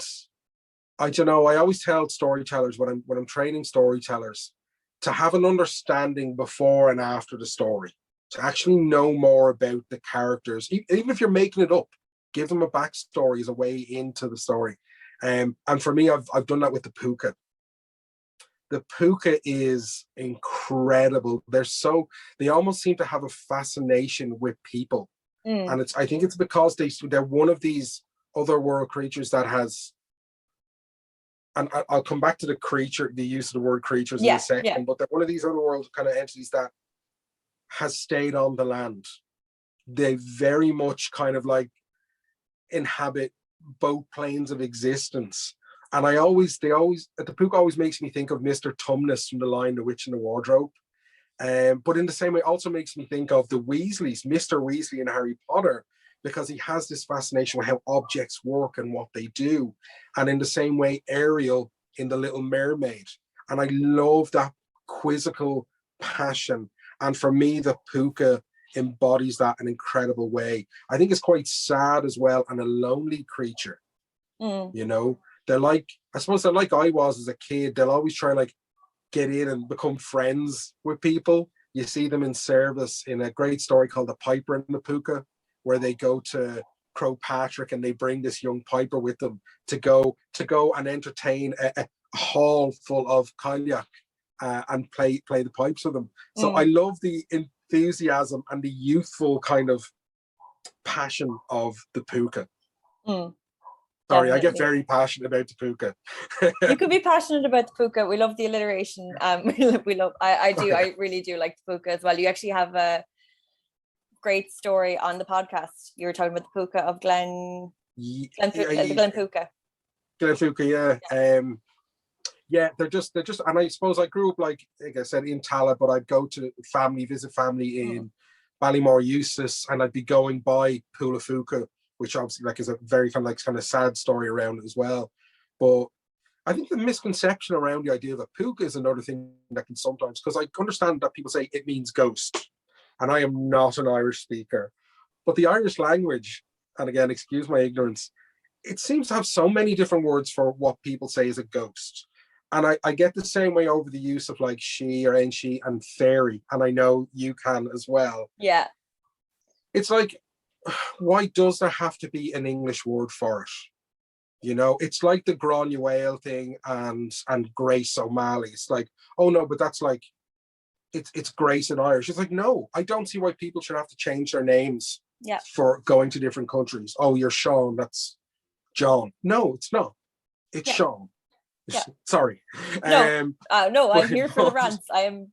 [SPEAKER 3] I don't know, I always tell storytellers when I'm training storytellers to have an understanding before and after the story, to actually know more about the characters. Even if you're making it up, give them a backstory as a way into the story. And for me, I've done that with the puka. The puka is incredible. They almost seem to have a fascination with people. And I think it's because they're one of these other world creatures that has, and I'll come back to the use of the word creatures in a second, but they're one of these other world kind of entities that has stayed on the land. They very much kind of inhabit both planes of existence. And the puka always makes me think of Mr. Tumnus from The Lion, the Witch, and the Wardrobe. But in the same way, also makes me think of the Weasleys, Mr. Weasley and Harry Potter, because he has this fascination with how objects work and what they do. And in the same way, Ariel in The Little Mermaid. And I love that quizzical passion. And for me, the puka embodies that in an incredible way. I think it's quite sad as well, and a lonely creature. You know, they're like, I suppose they're like I was as a kid. They'll always try and like get in and become friends with people. You see them in service in a great story called The Piper and the Puka, where they go to Croagh Patrick and they bring this young piper with them to go and entertain a hall full of Cailleach and play the pipes with them. So I love the enthusiasm and the youthful kind of passion of the Puka. Sorry, I get very passionate about the Puka.
[SPEAKER 2] You could be passionate about the Puka. We love the alliteration. We love. I really do like the Puka as well. You actually have a great story on the podcast. You were talking about the Puka of Glen Puka.
[SPEAKER 3] Glen Puka, yeah. Yeah, they're just, and I suppose I grew up like I said in Tala, but I'd go to visit family in Ballymore Eustace, and I'd be going by Pula Fuka, which obviously like is a very kind of sad story around it as well. But I think the misconception around the idea of a puka is another thing that can sometimes, because I understand that people say it means ghost, and I am not an Irish speaker, but the Irish language, and again, excuse my ignorance, it seems to have so many different words for what people say is a ghost. And I get the same way over the use of like she or she and fairy, and I know you can as well.
[SPEAKER 2] Yeah.
[SPEAKER 3] It's like, why does there have to be an English word for it? You know, it's like the Granuail thing and Grace O'Malley. It's like, oh no, but that's like, it's Grace in Irish. It's like, no, I don't see why people should have to change their names for going to different countries. Oh, you're Sean, that's John. No, it's not. It's Sean. Yeah. Sorry.
[SPEAKER 2] No, I'm here for the rants. I'm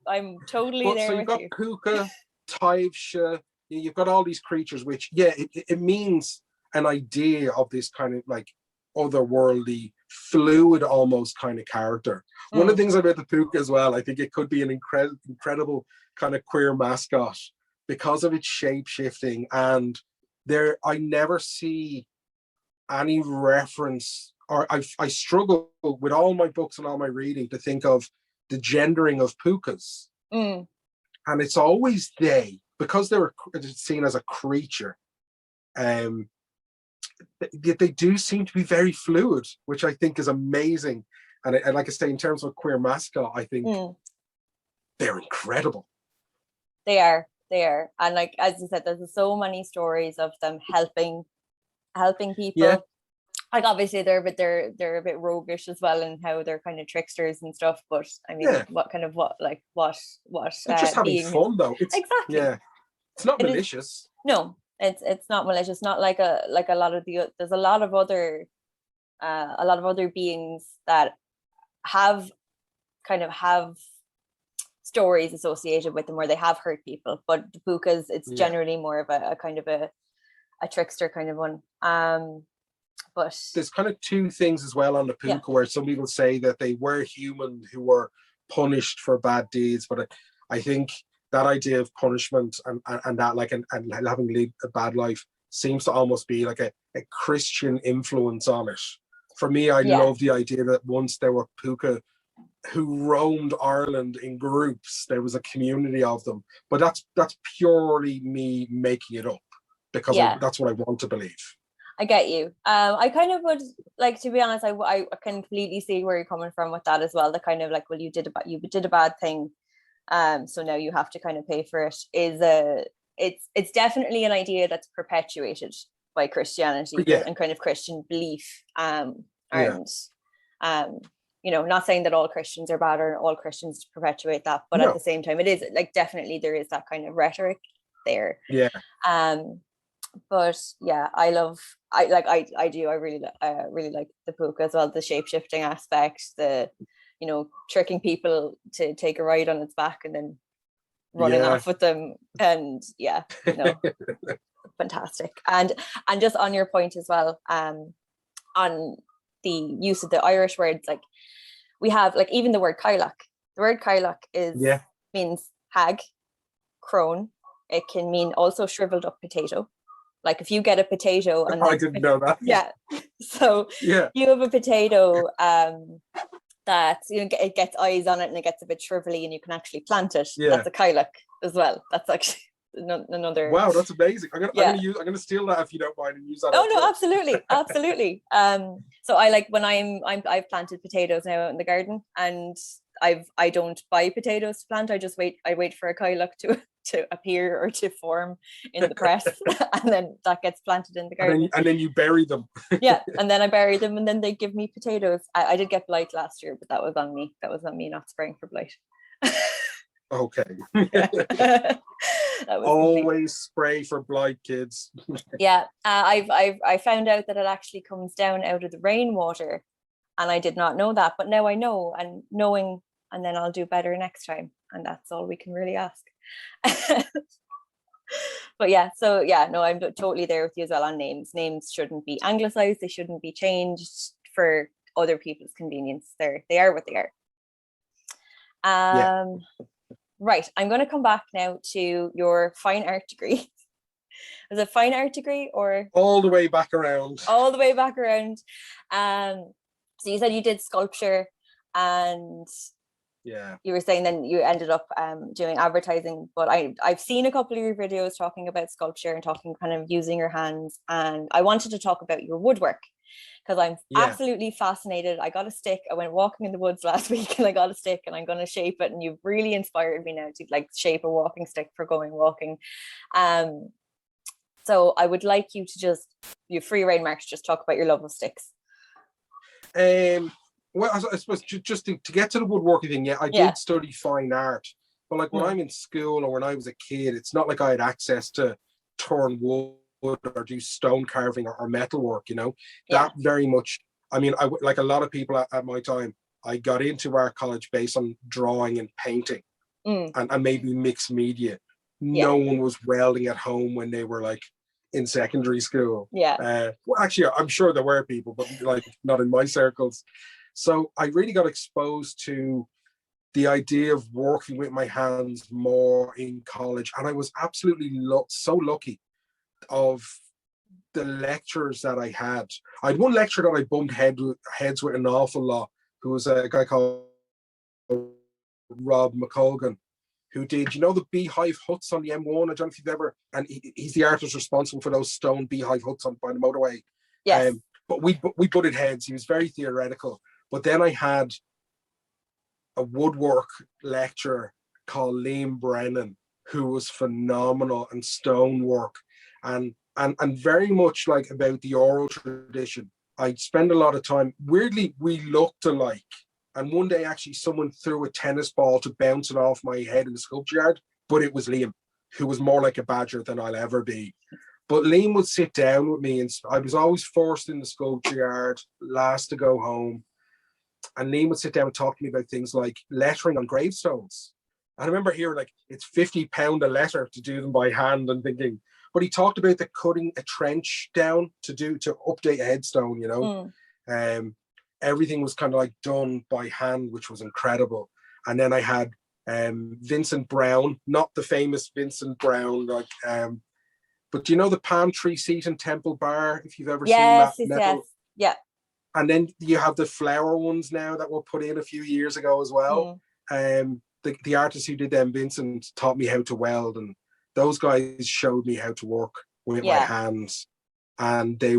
[SPEAKER 2] totally there.
[SPEAKER 3] So you've got Puka, Taibsha, you've got all these creatures, which it means an idea of this kind of like otherworldly, fluid almost kind of character. One of the things about the Puka as well, I think it could be an incredible kind of queer mascot because of its shape shifting, and I never see any reference, or I struggle with all my books and all my reading to think of the gendering of pukas. And it's always they, because they were seen as a creature. They do seem to be very fluid, which I think is amazing. And like I say, in terms of a queer mascot, I think they're incredible.
[SPEAKER 2] They are. And like, as you said, there's so many stories of them helping people. Yeah. Like obviously they're a bit roguish as well in how they're kind of tricksters and stuff. But I mean, what
[SPEAKER 3] they're just having fun though.
[SPEAKER 2] Exactly.
[SPEAKER 3] Yeah. It's not malicious.
[SPEAKER 2] No, it's not malicious. Not like a lot of there's a lot of other beings that have stories associated with them where they have hurt people, but the pukas, it's generally more of a kind of a trickster kind of one. But
[SPEAKER 3] there's kind of two things as well on the puka where some people say that they were human who were punished for bad deeds, but I think that idea of punishment and that like and having lived a bad life seems to almost be like a Christian influence on it. For me, I love the idea that once there were puka who roamed Ireland in groups, there was a community of them, but that's purely me making it up because that's what I want to believe.
[SPEAKER 2] I get you. I kind of would like, to be honest, I completely see where you're coming from with that as well. The kind of like, well, you did a bad thing, so now you have to kind of pay for it. It's definitely an idea that's perpetuated by Christianity and kind of Christian belief. Not saying that all Christians are bad or all Christians perpetuate that, but at the same time, it is like definitely there is that kind of rhetoric there.
[SPEAKER 3] Yeah.
[SPEAKER 2] But yeah, I really like the puka as well, the shape-shifting aspect, the tricking people to take a ride on its back and then running off with them, and fantastic. And just on your point as well, on the use of the Irish words, like we have like even the word Cailleach. The word Cailleach means hag, crone. It can mean also shriveled up potato. Like if you get a potato and
[SPEAKER 3] I didn't know that.
[SPEAKER 2] Yeah. So you have a potato that it gets eyes on it and it gets a bit shrivelly and you can actually plant it. That's a Cailleach as well. That's actually another.
[SPEAKER 3] Wow, that's amazing. I'm
[SPEAKER 2] Yeah.
[SPEAKER 3] gonna steal that if you don't mind and use that.
[SPEAKER 2] Oh no, absolutely. So I like when I've planted potatoes now out in the garden, and I don't buy potatoes to plant. I wait for a Cailloch to appear or to form in the press, and then that gets planted in the garden.
[SPEAKER 3] And then you bury them.
[SPEAKER 2] Yeah, and then I bury them, and then they give me potatoes. I did get blight last year, but that was on me. That was on me not spraying for blight.
[SPEAKER 3] Okay.
[SPEAKER 2] That was
[SPEAKER 3] always spray for blight, kids.
[SPEAKER 2] Yeah, I found out that it actually comes down out of the rainwater, and I did not know that, but now I know, and knowing, and then I'll do better next time, and that's all we can really ask. But yeah, so yeah, no, I'm totally there with you as well on names. Names shouldn't be anglicized, they shouldn't be changed for other people's convenience. They are what they are.
[SPEAKER 3] Yeah.
[SPEAKER 2] Right, I'm going to come back now to your fine art degree. Is it fine art degree or?
[SPEAKER 3] All the way back around.
[SPEAKER 2] All the way back around. So you said you did sculpture, and
[SPEAKER 3] yeah,
[SPEAKER 2] you were saying then you ended up doing advertising, but I've seen a couple of your videos talking about sculpture and talking kind of using your hands, and I wanted to talk about your woodwork, because I'm absolutely fascinated. I got a stick. I went walking in the woods last week and I got a stick, and I'm going to shape it. And you've really inspired me now to like shape a walking stick for going walking. So I would like you to you free rein, Mark, to just talk about your love of sticks.
[SPEAKER 3] Well, I suppose just to get to the woodworking thing, I did study fine art. But like when I'm in school or when I was a kid, it's not like I had access to turn wood or do stone carving or metal work, that very much. I mean, I like a lot of people at my time, I got into art college based on drawing and painting and maybe mixed media. No one was welding at home when they were like in secondary school. Well, actually, I'm sure there were people, but like not in my circles. So I really got exposed to the idea of working with my hands more in college. And I was absolutely so lucky of the lectures that I had. I had one lecturer that I bumped heads with an awful lot, who was a guy called Rob McColgan, who did, the beehive huts on the M1? I don't know if you've ever, and he's the artist responsible for those stone beehive huts by the motorway.
[SPEAKER 2] Yes.
[SPEAKER 3] But we butted heads. He was very theoretical. But then I had a woodwork lecturer called Liam Brennan, who was phenomenal, and stonework, and very much like about the oral tradition. I'd spend a lot of time. Weirdly, we looked alike. And one day, actually, someone threw a tennis ball to bounce it off my head in the sculpture yard, but it was Liam, who was more like a badger than I'll ever be. But Liam would sit down with me, and I was always first in the sculpture yard, last to go home. And Liam would sit down and talk to me about things like lettering on gravestones. I remember hearing like it's £50 a letter to do them by hand, and thinking, but he talked about the cutting a trench down to update a headstone, everything was kind of like done by hand, which was incredible. And then I had Vincent Brown, not the famous Vincent Brown, like but do you know the palm tree seat in Temple Bar, if you've ever seen that metal?
[SPEAKER 2] Yes. Yeah.
[SPEAKER 3] And then you have the flower ones now that were put in a few years ago as well. The artist who did them, Vincent, taught me how to weld, and those guys showed me how to work with my hands. And it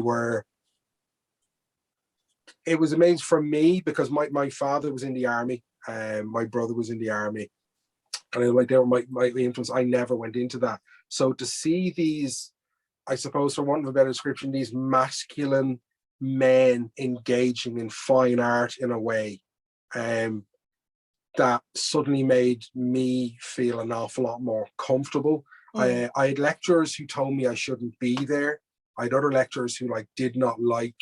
[SPEAKER 3] was amazing for me because my father was in the army, my brother was in the army, and like they were my influence. I never went into that. So to see these, I suppose, for want of a better description, these masculine men engaging in fine art in a way that suddenly made me feel an awful lot more comfortable. I had lecturers who told me I shouldn't be there. I had other lecturers who did not like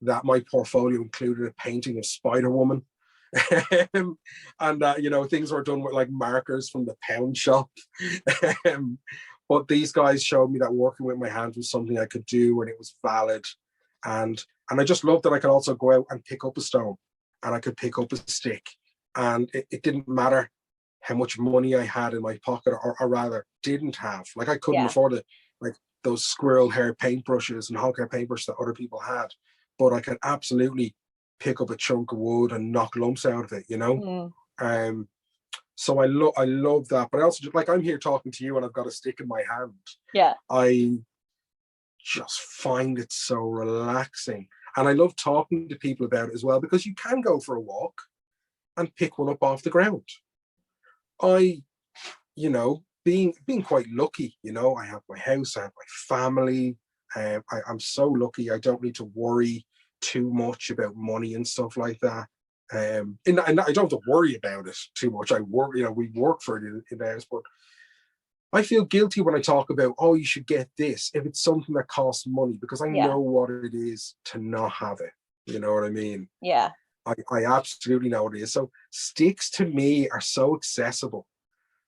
[SPEAKER 3] that my portfolio included a painting of Spider-Woman. And things were done with like markers from the pound shop. But these guys showed me that working with my hands was something I could do, and it was valid. And I just loved that I could also go out and pick up a stone, and I could pick up a stick, and it didn't matter how much money I had in my pocket, or rather didn't have. Like I couldn't afford it, like those squirrel hair paintbrushes and honk hair paintbrushes that other people had, but I could absolutely pick up a chunk of wood and knock lumps out of it, So I love that. But I also just, like, I'm here talking to you and I've got a stick in my hand.
[SPEAKER 2] Yeah.
[SPEAKER 3] I just find it so relaxing. And I love talking to people about it as well, because you can go for a walk and pick one up off the ground. You know, being quite lucky, you know, I have my house, I have my family. I'm so lucky. I don't need to worry too much about money and stuff like that. And I don't have to worry about it too much. I work, you know, we work for it in the house, but I feel guilty when I talk about, oh, you should get this if it's something that costs money, because I know what it is to not have it. You know what I mean?
[SPEAKER 2] Yeah.
[SPEAKER 3] I absolutely know what it is. So sticks to me are so accessible,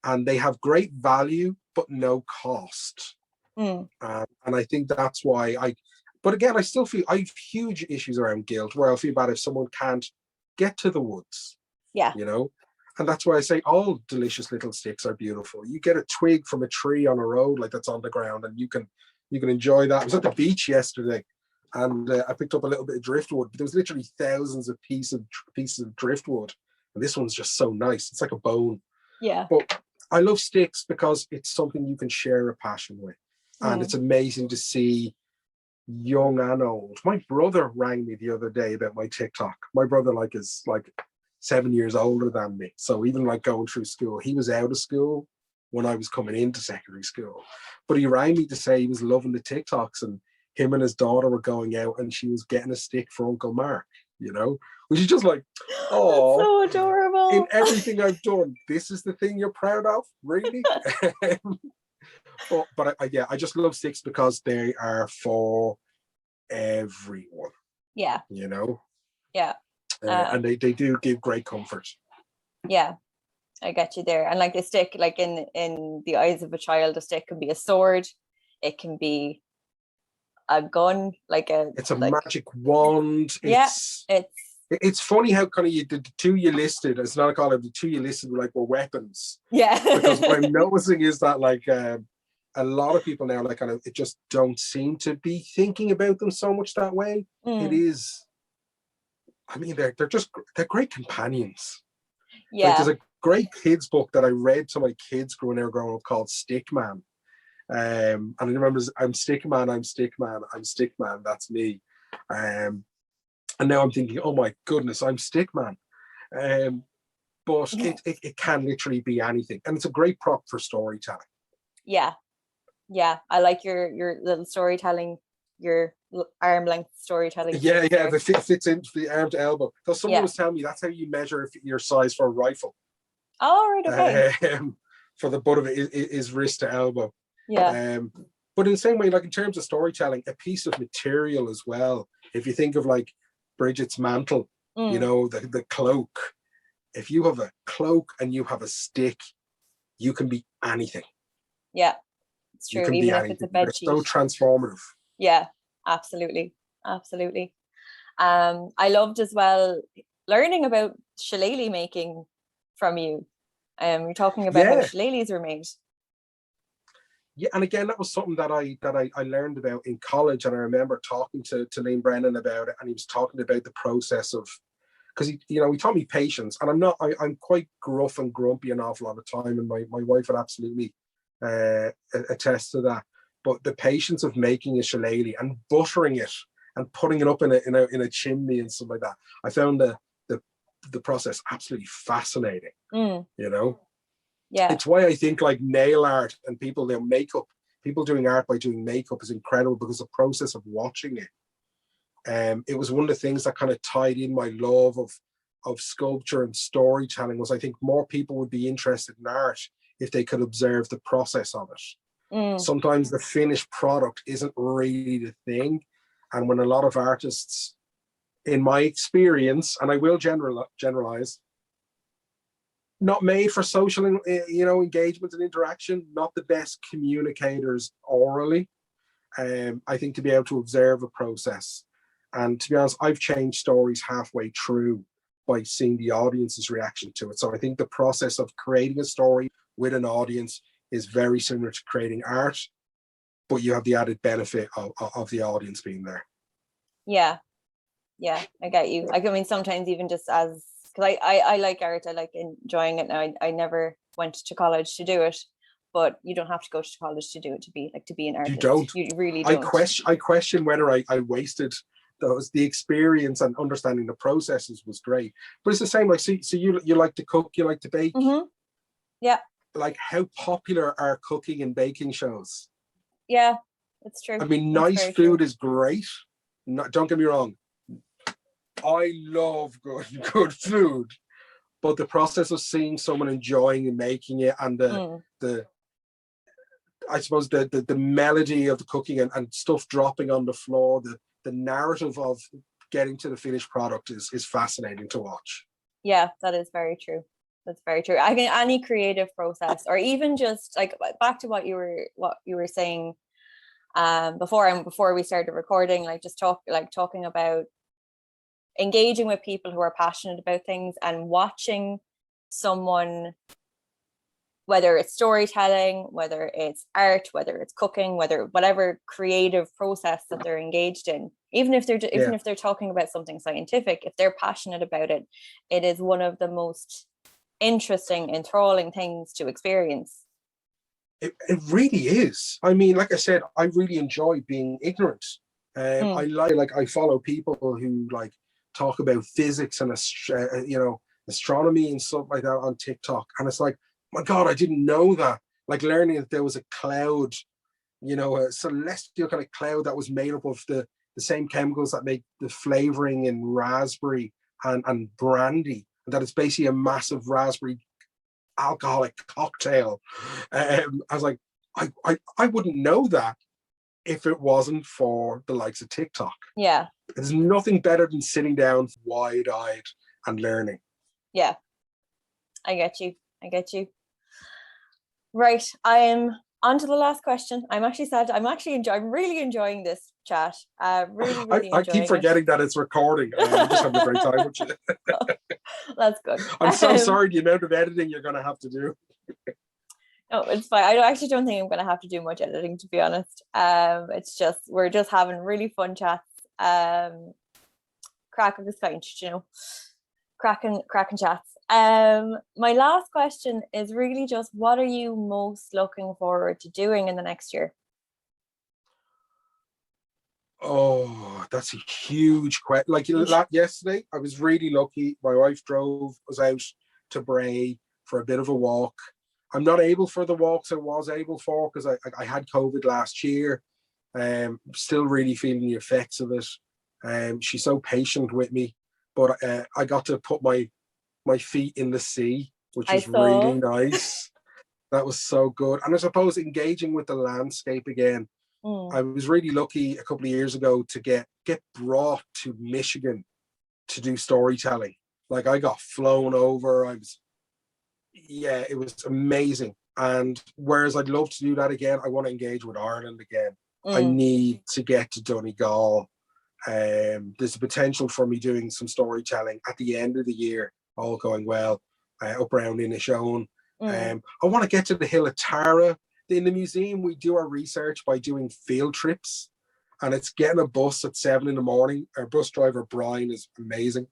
[SPEAKER 3] and they have great value but no cost. And I think that's why but again, I still feel I have huge issues around guilt, where I feel bad if someone can't get to the woods.
[SPEAKER 2] Yeah.
[SPEAKER 3] You know, and that's why I say all delicious little sticks are beautiful. You get a twig from a tree on a road like that's on the ground, and you can enjoy that. I was at the beach yesterday, and I picked up a little bit of driftwood, but there was literally thousands of pieces of driftwood, and this one's just so nice. It's like a bone.
[SPEAKER 2] Yeah.
[SPEAKER 3] But I love sticks because it's something you can share a passion with. And it's amazing to see young and old. My brother rang me the other day about my TikTok. My brother is 7 years older than me. So even like going through school, he was out of school when I was coming into secondary school. But he rang me to say he was loving the TikToks, and him and his daughter were going out and she was getting a stick for Uncle Mark, you know, which is just like, oh,
[SPEAKER 2] so adorable.
[SPEAKER 3] In everything I've done, this is the thing you're proud of, really? but I just love sticks because they are for everyone.
[SPEAKER 2] Yeah.
[SPEAKER 3] You know?
[SPEAKER 2] Yeah.
[SPEAKER 3] And they do give great comfort.
[SPEAKER 2] Yeah, I get you there. And like the stick, like in the eyes of a child, a stick can be a sword, it can be a gun, it's a
[SPEAKER 3] magic wand. It's funny how kind of the two you listed, it's not called the two you listed were weapons.
[SPEAKER 2] Yeah.
[SPEAKER 3] Because what I'm noticing is that a lot of people now it just don't seem to be thinking about them so much that way. It is, I mean, they're great companions.
[SPEAKER 2] Yeah.
[SPEAKER 3] Like, there's a great kids book that I read to my kids growing up called Stickman. And I remember, I'm Stickman, that's me. And now I'm thinking, oh my goodness, I'm Stickman. But it can literally be anything. And it's a great prop for storytelling.
[SPEAKER 2] Yeah. Yeah. I like your little storytelling, your arm length storytelling.
[SPEAKER 3] Yeah, the fits into the arm to elbow. Because someone was telling me that's how you measure your size for a rifle.
[SPEAKER 2] Oh, right, okay.
[SPEAKER 3] For the butt of it is wrist to elbow.
[SPEAKER 2] Yeah.
[SPEAKER 3] But in the same way, like in terms of storytelling, a piece of material as well. If you think of Bridget's mantle, you know, the cloak. If you have a cloak and you have a stick, you can be anything.
[SPEAKER 2] Yeah, it's true. Even if it's a bed sheet.
[SPEAKER 3] So transformative.
[SPEAKER 2] Yeah, absolutely. Absolutely. I loved as well learning about shillelagh making from you. You're talking about how shillelaghs were made.
[SPEAKER 3] Yeah, and again, that was something that I learned about in college, and I remember talking to Liam Brennan about it, and he was talking about the process of, because he taught me patience, and I'm quite gruff and grumpy an awful lot of time, and my wife would absolutely attest to that. But the patience of making a shillelagh and buttering it and putting it up in a chimney and stuff like that, I found the process absolutely fascinating. You know.
[SPEAKER 2] Yeah.
[SPEAKER 3] It's why I think nail art and people doing art by doing makeup is incredible, because the process of watching it. It was one of the things that kind of tied in my love of sculpture and storytelling, was I think more people would be interested in art if they could observe the process of it. Sometimes the finished product isn't really the thing. And when a lot of artists, in my experience, and I will generalize, not made for social, engagement and interaction, not the best communicators orally. I think to be able to observe a process, and to be honest, I've changed stories halfway through by seeing the audience's reaction to it. So I think the process of creating a story with an audience is very similar to creating art, but you have the added benefit of the audience being there.
[SPEAKER 2] Yeah, I get you. I mean, sometimes even just as because I like art. I like enjoying it. Now I never went to college to do it, but you don't have to go to college to do it, to be an artist.
[SPEAKER 3] You don't.
[SPEAKER 2] You really don't.
[SPEAKER 3] I question whether I wasted the experience, and understanding the processes was great. But it's the same, like, so you like to cook, you like to bake.
[SPEAKER 2] Mm-hmm. Yeah.
[SPEAKER 3] Like, how popular are cooking and baking shows?
[SPEAKER 2] Yeah, it's true.
[SPEAKER 3] I mean,
[SPEAKER 2] That's
[SPEAKER 3] nice
[SPEAKER 2] very
[SPEAKER 3] food
[SPEAKER 2] true.
[SPEAKER 3] is great. Don't get me wrong. I love good food, but the process of seeing someone enjoying and making it, and the I suppose the melody of the cooking, and stuff dropping on the floor, the narrative of getting to the finished product is fascinating to watch.
[SPEAKER 2] Yeah, that is very true. That's very true. I think any creative process, or even just like back to what you were saying before we started recording, like just talking about engaging with people who are passionate about things, and watching someone, whether it's storytelling, whether it's art, whether it's cooking, whatever creative process that they're engaged in, even if they're talking about something scientific, if they're passionate about it, it is one of the most interesting, enthralling things to experience.
[SPEAKER 3] It really is. I mean, like I said, I really enjoy being ignorant. I I follow people who like talk about physics and astronomy and stuff like that on TikTok, and it's like, my God, I didn't know that. Like, learning that there was a cloud, a celestial kind of cloud that was made up of the same chemicals that make the flavoring in raspberry and brandy, and that it's basically a massive raspberry alcoholic cocktail. I was like, I wouldn't know that if it wasn't for the likes of TikTok.
[SPEAKER 2] Yeah.
[SPEAKER 3] There's nothing better than sitting down wide-eyed and learning.
[SPEAKER 2] Yeah. I get you. Right. I'm on to the last question. I'm actually sad. I'm really enjoying this chat. Really
[SPEAKER 3] I keep forgetting that it's recording. I'm just having a great time with you.
[SPEAKER 2] That's good.
[SPEAKER 3] I'm so sorry the amount of editing you're going to have to do.
[SPEAKER 2] No, it's fine. I actually don't think I'm going to have to do much editing, to be honest. It's just, we're just having really fun chats. Cracking this Caint, cracking chats. My last question is really just, what are you most looking forward to doing in the next year?
[SPEAKER 3] Oh, that's a huge question. Like yesterday, I was really lucky. My wife was out to Bray for a bit of a walk. I'm not able for the walks I was able for because I had COVID last year. Still really feeling the effects of it. She's so patient with me, but I got to put my feet in the sea, which was really nice. That was so good. And I suppose engaging with the landscape again. I was really lucky a couple of years ago to get brought to Michigan to do storytelling. Like, I got flown over. It was amazing. And whereas I'd love to do that again, I want to engage with Ireland again. I need to get to Donegal. There's a potential for me doing some storytelling at the end of the year, all going well, up around Inishowen. I want to get to the Hill of Tara. In the museum, we do our research by doing field trips, and it's getting a bus at 7 a.m. Our bus driver, Brian, is amazing.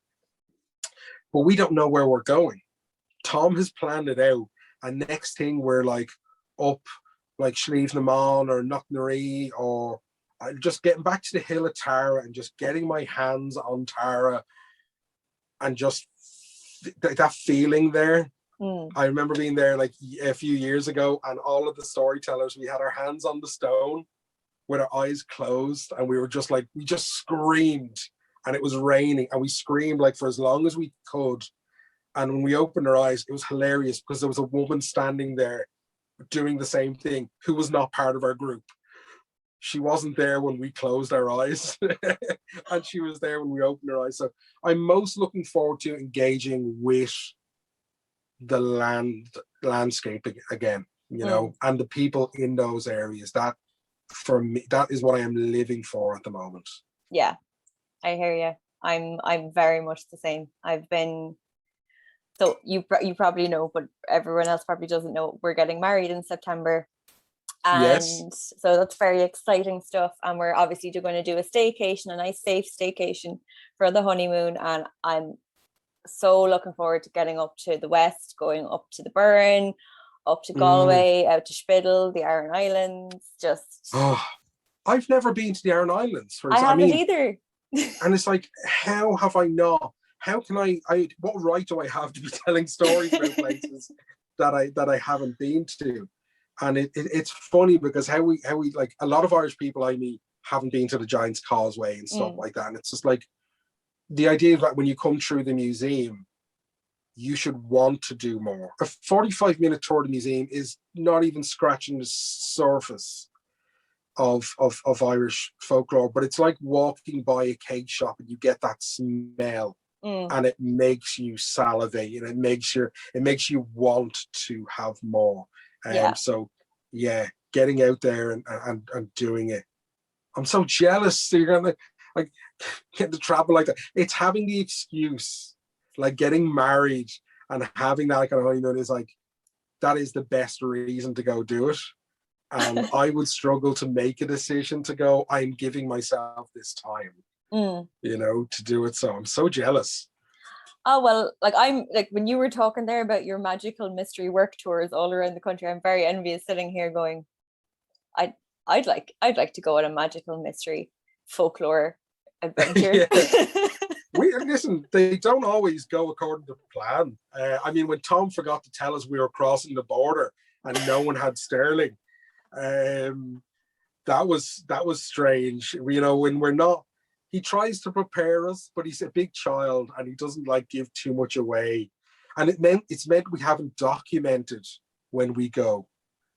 [SPEAKER 3] But we don't know where we're going. Tom has planned it out, and next thing we're like up like Slieve na Mon or Knocknaree, or just getting back to the Hill of Tara and just getting my hands on Tara, and just that feeling there. I remember being there like a few years ago, and all of the storytellers, we had our hands on the stone with our eyes closed, and we were just like, we just screamed, and it was raining, and we screamed like for as long as we could. And when we opened our eyes, it was hilarious because there was a woman standing there doing the same thing who was not part of our group. She wasn't there when we closed our eyes, and she was there when we opened our eyes. So I'm most looking forward to engaging with the landscape again, and the people in those areas. That, for me, that is what I am living for at the moment.
[SPEAKER 2] Yeah, I hear you. I'm very much the same. I've been, so you probably know, but everyone else probably doesn't know, we're getting married in September, and so that's very exciting stuff. And we're obviously going to do a staycation, a nice safe staycation for the honeymoon, and I'm so looking forward to getting up to the west, going up to the Burren, up to
[SPEAKER 3] Mm.
[SPEAKER 2] Galway, out to Spiddle, the Aran Islands. Just
[SPEAKER 3] Oh, I've never been to the Aran Islands.
[SPEAKER 2] I haven't either.
[SPEAKER 3] And it's like, how have I not? How can I what right do I have to be telling stories about places that I haven't been to? And it's funny because how we like, a lot of Irish people I meet haven't been to the Giant's Causeway and stuff like that. And it's just like, the idea that when you come through the museum, you should want to do more. A 45-minute tour of the museum is not even scratching the surface of Irish folklore, but it's like walking by a cake shop and you get that smell and it makes you salivate, and it makes you want to have more. So yeah, getting out there and doing it. I'm so jealous. So you're gonna like get to travel like that. It's having the excuse, like getting married and having that kind of honeymoon is like, that is the best reason to go do it. And I would struggle to make a decision to go, I'm giving myself this time, to do it. So I'm so jealous.
[SPEAKER 2] Oh, well, like I'm like, when you were talking there about your magical mystery work tours all around the country, I'm very envious sitting here going, I'd like to go on a magical mystery folklore adventure.
[SPEAKER 3] Listen, they don't always go according to plan. I mean, when Tom forgot to tell us we were crossing the border and no one had sterling, that was strange. When we're not, he tries to prepare us, but he's a big child and he doesn't like give too much away. And it's meant we haven't documented when we go.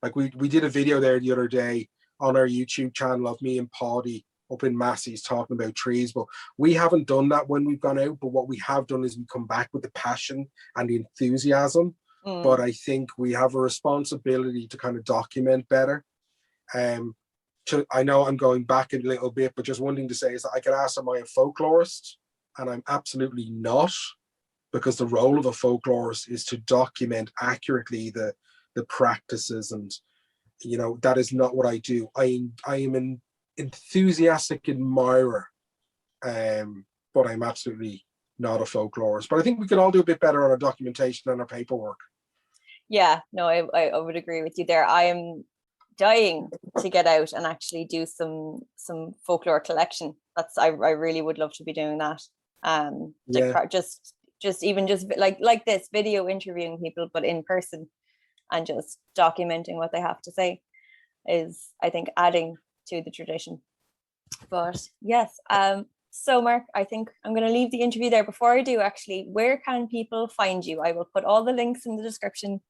[SPEAKER 3] Like we did a video there the other day on our YouTube channel of me and Paddy up in Massey's talking about trees, but we haven't done that when we've gone out. But what we have done is we come back with the passion and the enthusiasm. But I think we have a responsibility to kind of document better. I know I'm going back a little bit, but just one thing to say is that I get asked, am I a folklorist? And I'm absolutely not, because the role of a folklorist is to document accurately the practices, and that is not what I do. I am an enthusiastic admirer, but I'm absolutely not a folklorist. But I think we could all do a bit better on our documentation and our paperwork.
[SPEAKER 2] Yeah, no, I would agree with you there. I am dying to get out and actually do some folklore collection. I really would love to be doing that. Just even like this video interviewing people, but in person, and just documenting what they have to say is, I think, adding to the tradition. But yes, so Mark, I think I'm going to leave the interview there. Before I do, actually, where can people find you? I will put all the links in the description.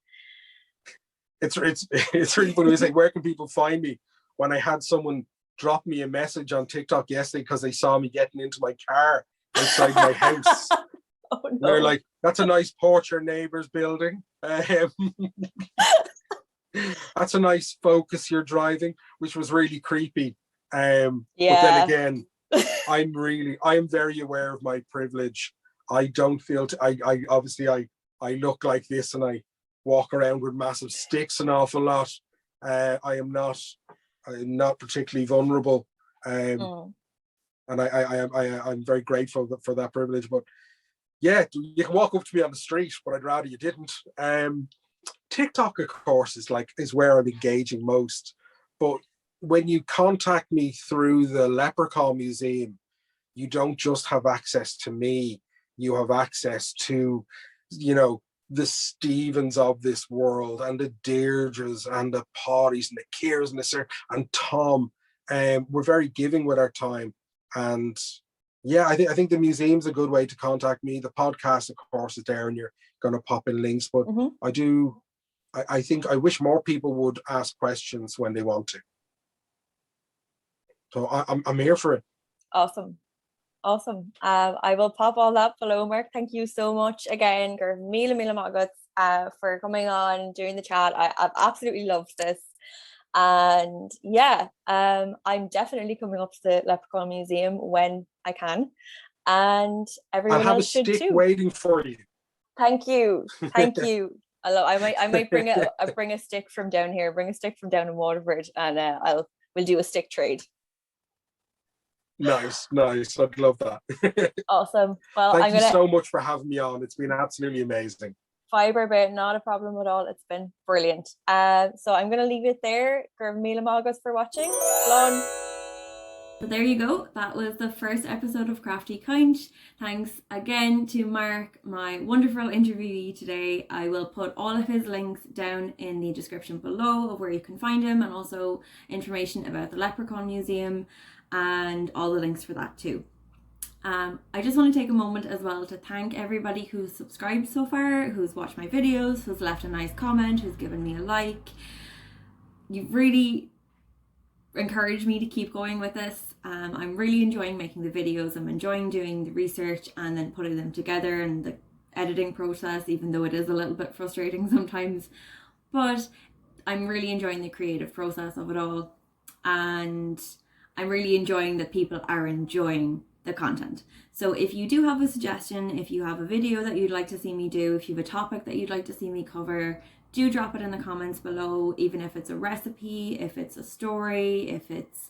[SPEAKER 3] It's really funny to say, where can people find me, when I had someone drop me a message on TikTok yesterday because they saw me getting into my car outside my house.
[SPEAKER 2] Oh, no.
[SPEAKER 3] They're like, that's a nice porch your neighbour's building. That's a nice Focus you're driving, which was really creepy. But then again, I am very aware of my privilege. I don't feel I obviously I look like this and I walk around with massive sticks an awful lot. I'm not particularly vulnerable, and I'm very grateful for that privilege. But yeah, you can walk up to me on the street, but I'd rather you didn't. TikTok, of course, is where I'm engaging most. But when you contact me through the Leprechaun Museum, you don't just have access to me. You have access to, the Stevens of this world, and the Deirdres and the Paddys and the Kiers and the Sir and Tom. We're very giving with our time. And yeah, I think the museum's a good way to contact me. The podcast, of course, is there, and you're going to pop in links. But I think I wish more people would ask questions when they want to. So I'm here for it.
[SPEAKER 2] Awesome. I will pop all that below, Mark. Thank you so much again. Mila Magat for coming on during the chat. I've absolutely loved this. And yeah, I'm definitely coming up to the Leprechaun Museum when I can. And everyone else should too.
[SPEAKER 3] I'll have a stick waiting for you.
[SPEAKER 2] Thank you. I might bring a stick from down here, bring a stick from down in Waterford, and we'll do a stick trade.
[SPEAKER 3] Nice. I'd love that.
[SPEAKER 2] Awesome. Well,
[SPEAKER 3] Thank
[SPEAKER 2] I'm
[SPEAKER 3] you
[SPEAKER 2] gonna
[SPEAKER 3] so much for having me on. It's been absolutely amazing.
[SPEAKER 2] fibre bit, not a problem at all. It's been brilliant. So I'm gonna leave it there. Gur míle mágas for watching. Slán.
[SPEAKER 1] So there you go. That was the first episode of Crafty Caint. Thanks again to Mark, my wonderful interviewee today. I will put all of his links down in the description below of where you can find him, and also information about the Leprechaun Museum and all the links for that too. I just want to take a moment as well to thank everybody who's subscribed so far, who's watched my videos, who's left a nice comment, who's given me a like. You've really encouraged me to keep going with this. I'm really enjoying making the videos. I'm enjoying doing the research and then putting them together, and the editing process, even though it is a little bit frustrating sometimes. But I'm really enjoying the creative process of it all, and I'm really enjoying that people are enjoying the content. So if you do have a suggestion, if you have a video that you'd like to see me do, if you have a topic that you'd like to see me cover, do drop it in the comments below, even if it's a recipe, if it's a story, if it's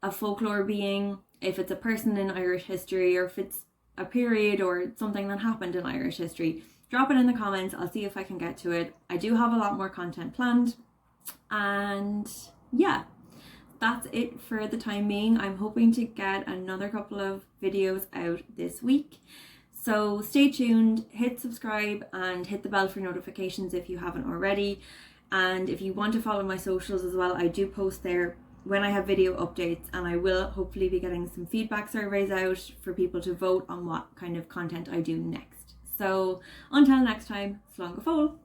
[SPEAKER 1] a folklore being, if it's a person in Irish history, or if it's a period or something that happened in Irish history. Drop it in the comments. I'll see if I can get to it. I do have a lot more content planned. And yeah, that's it for the time being. I'm hoping to get another couple of videos out this week. So stay tuned, hit subscribe and hit the bell for notifications if you haven't already. And if you want to follow my socials as well, I do post there when I have video updates, and I will hopefully be getting some feedback surveys out for people to vote on what kind of content I do next. So until next time, slán go fóill.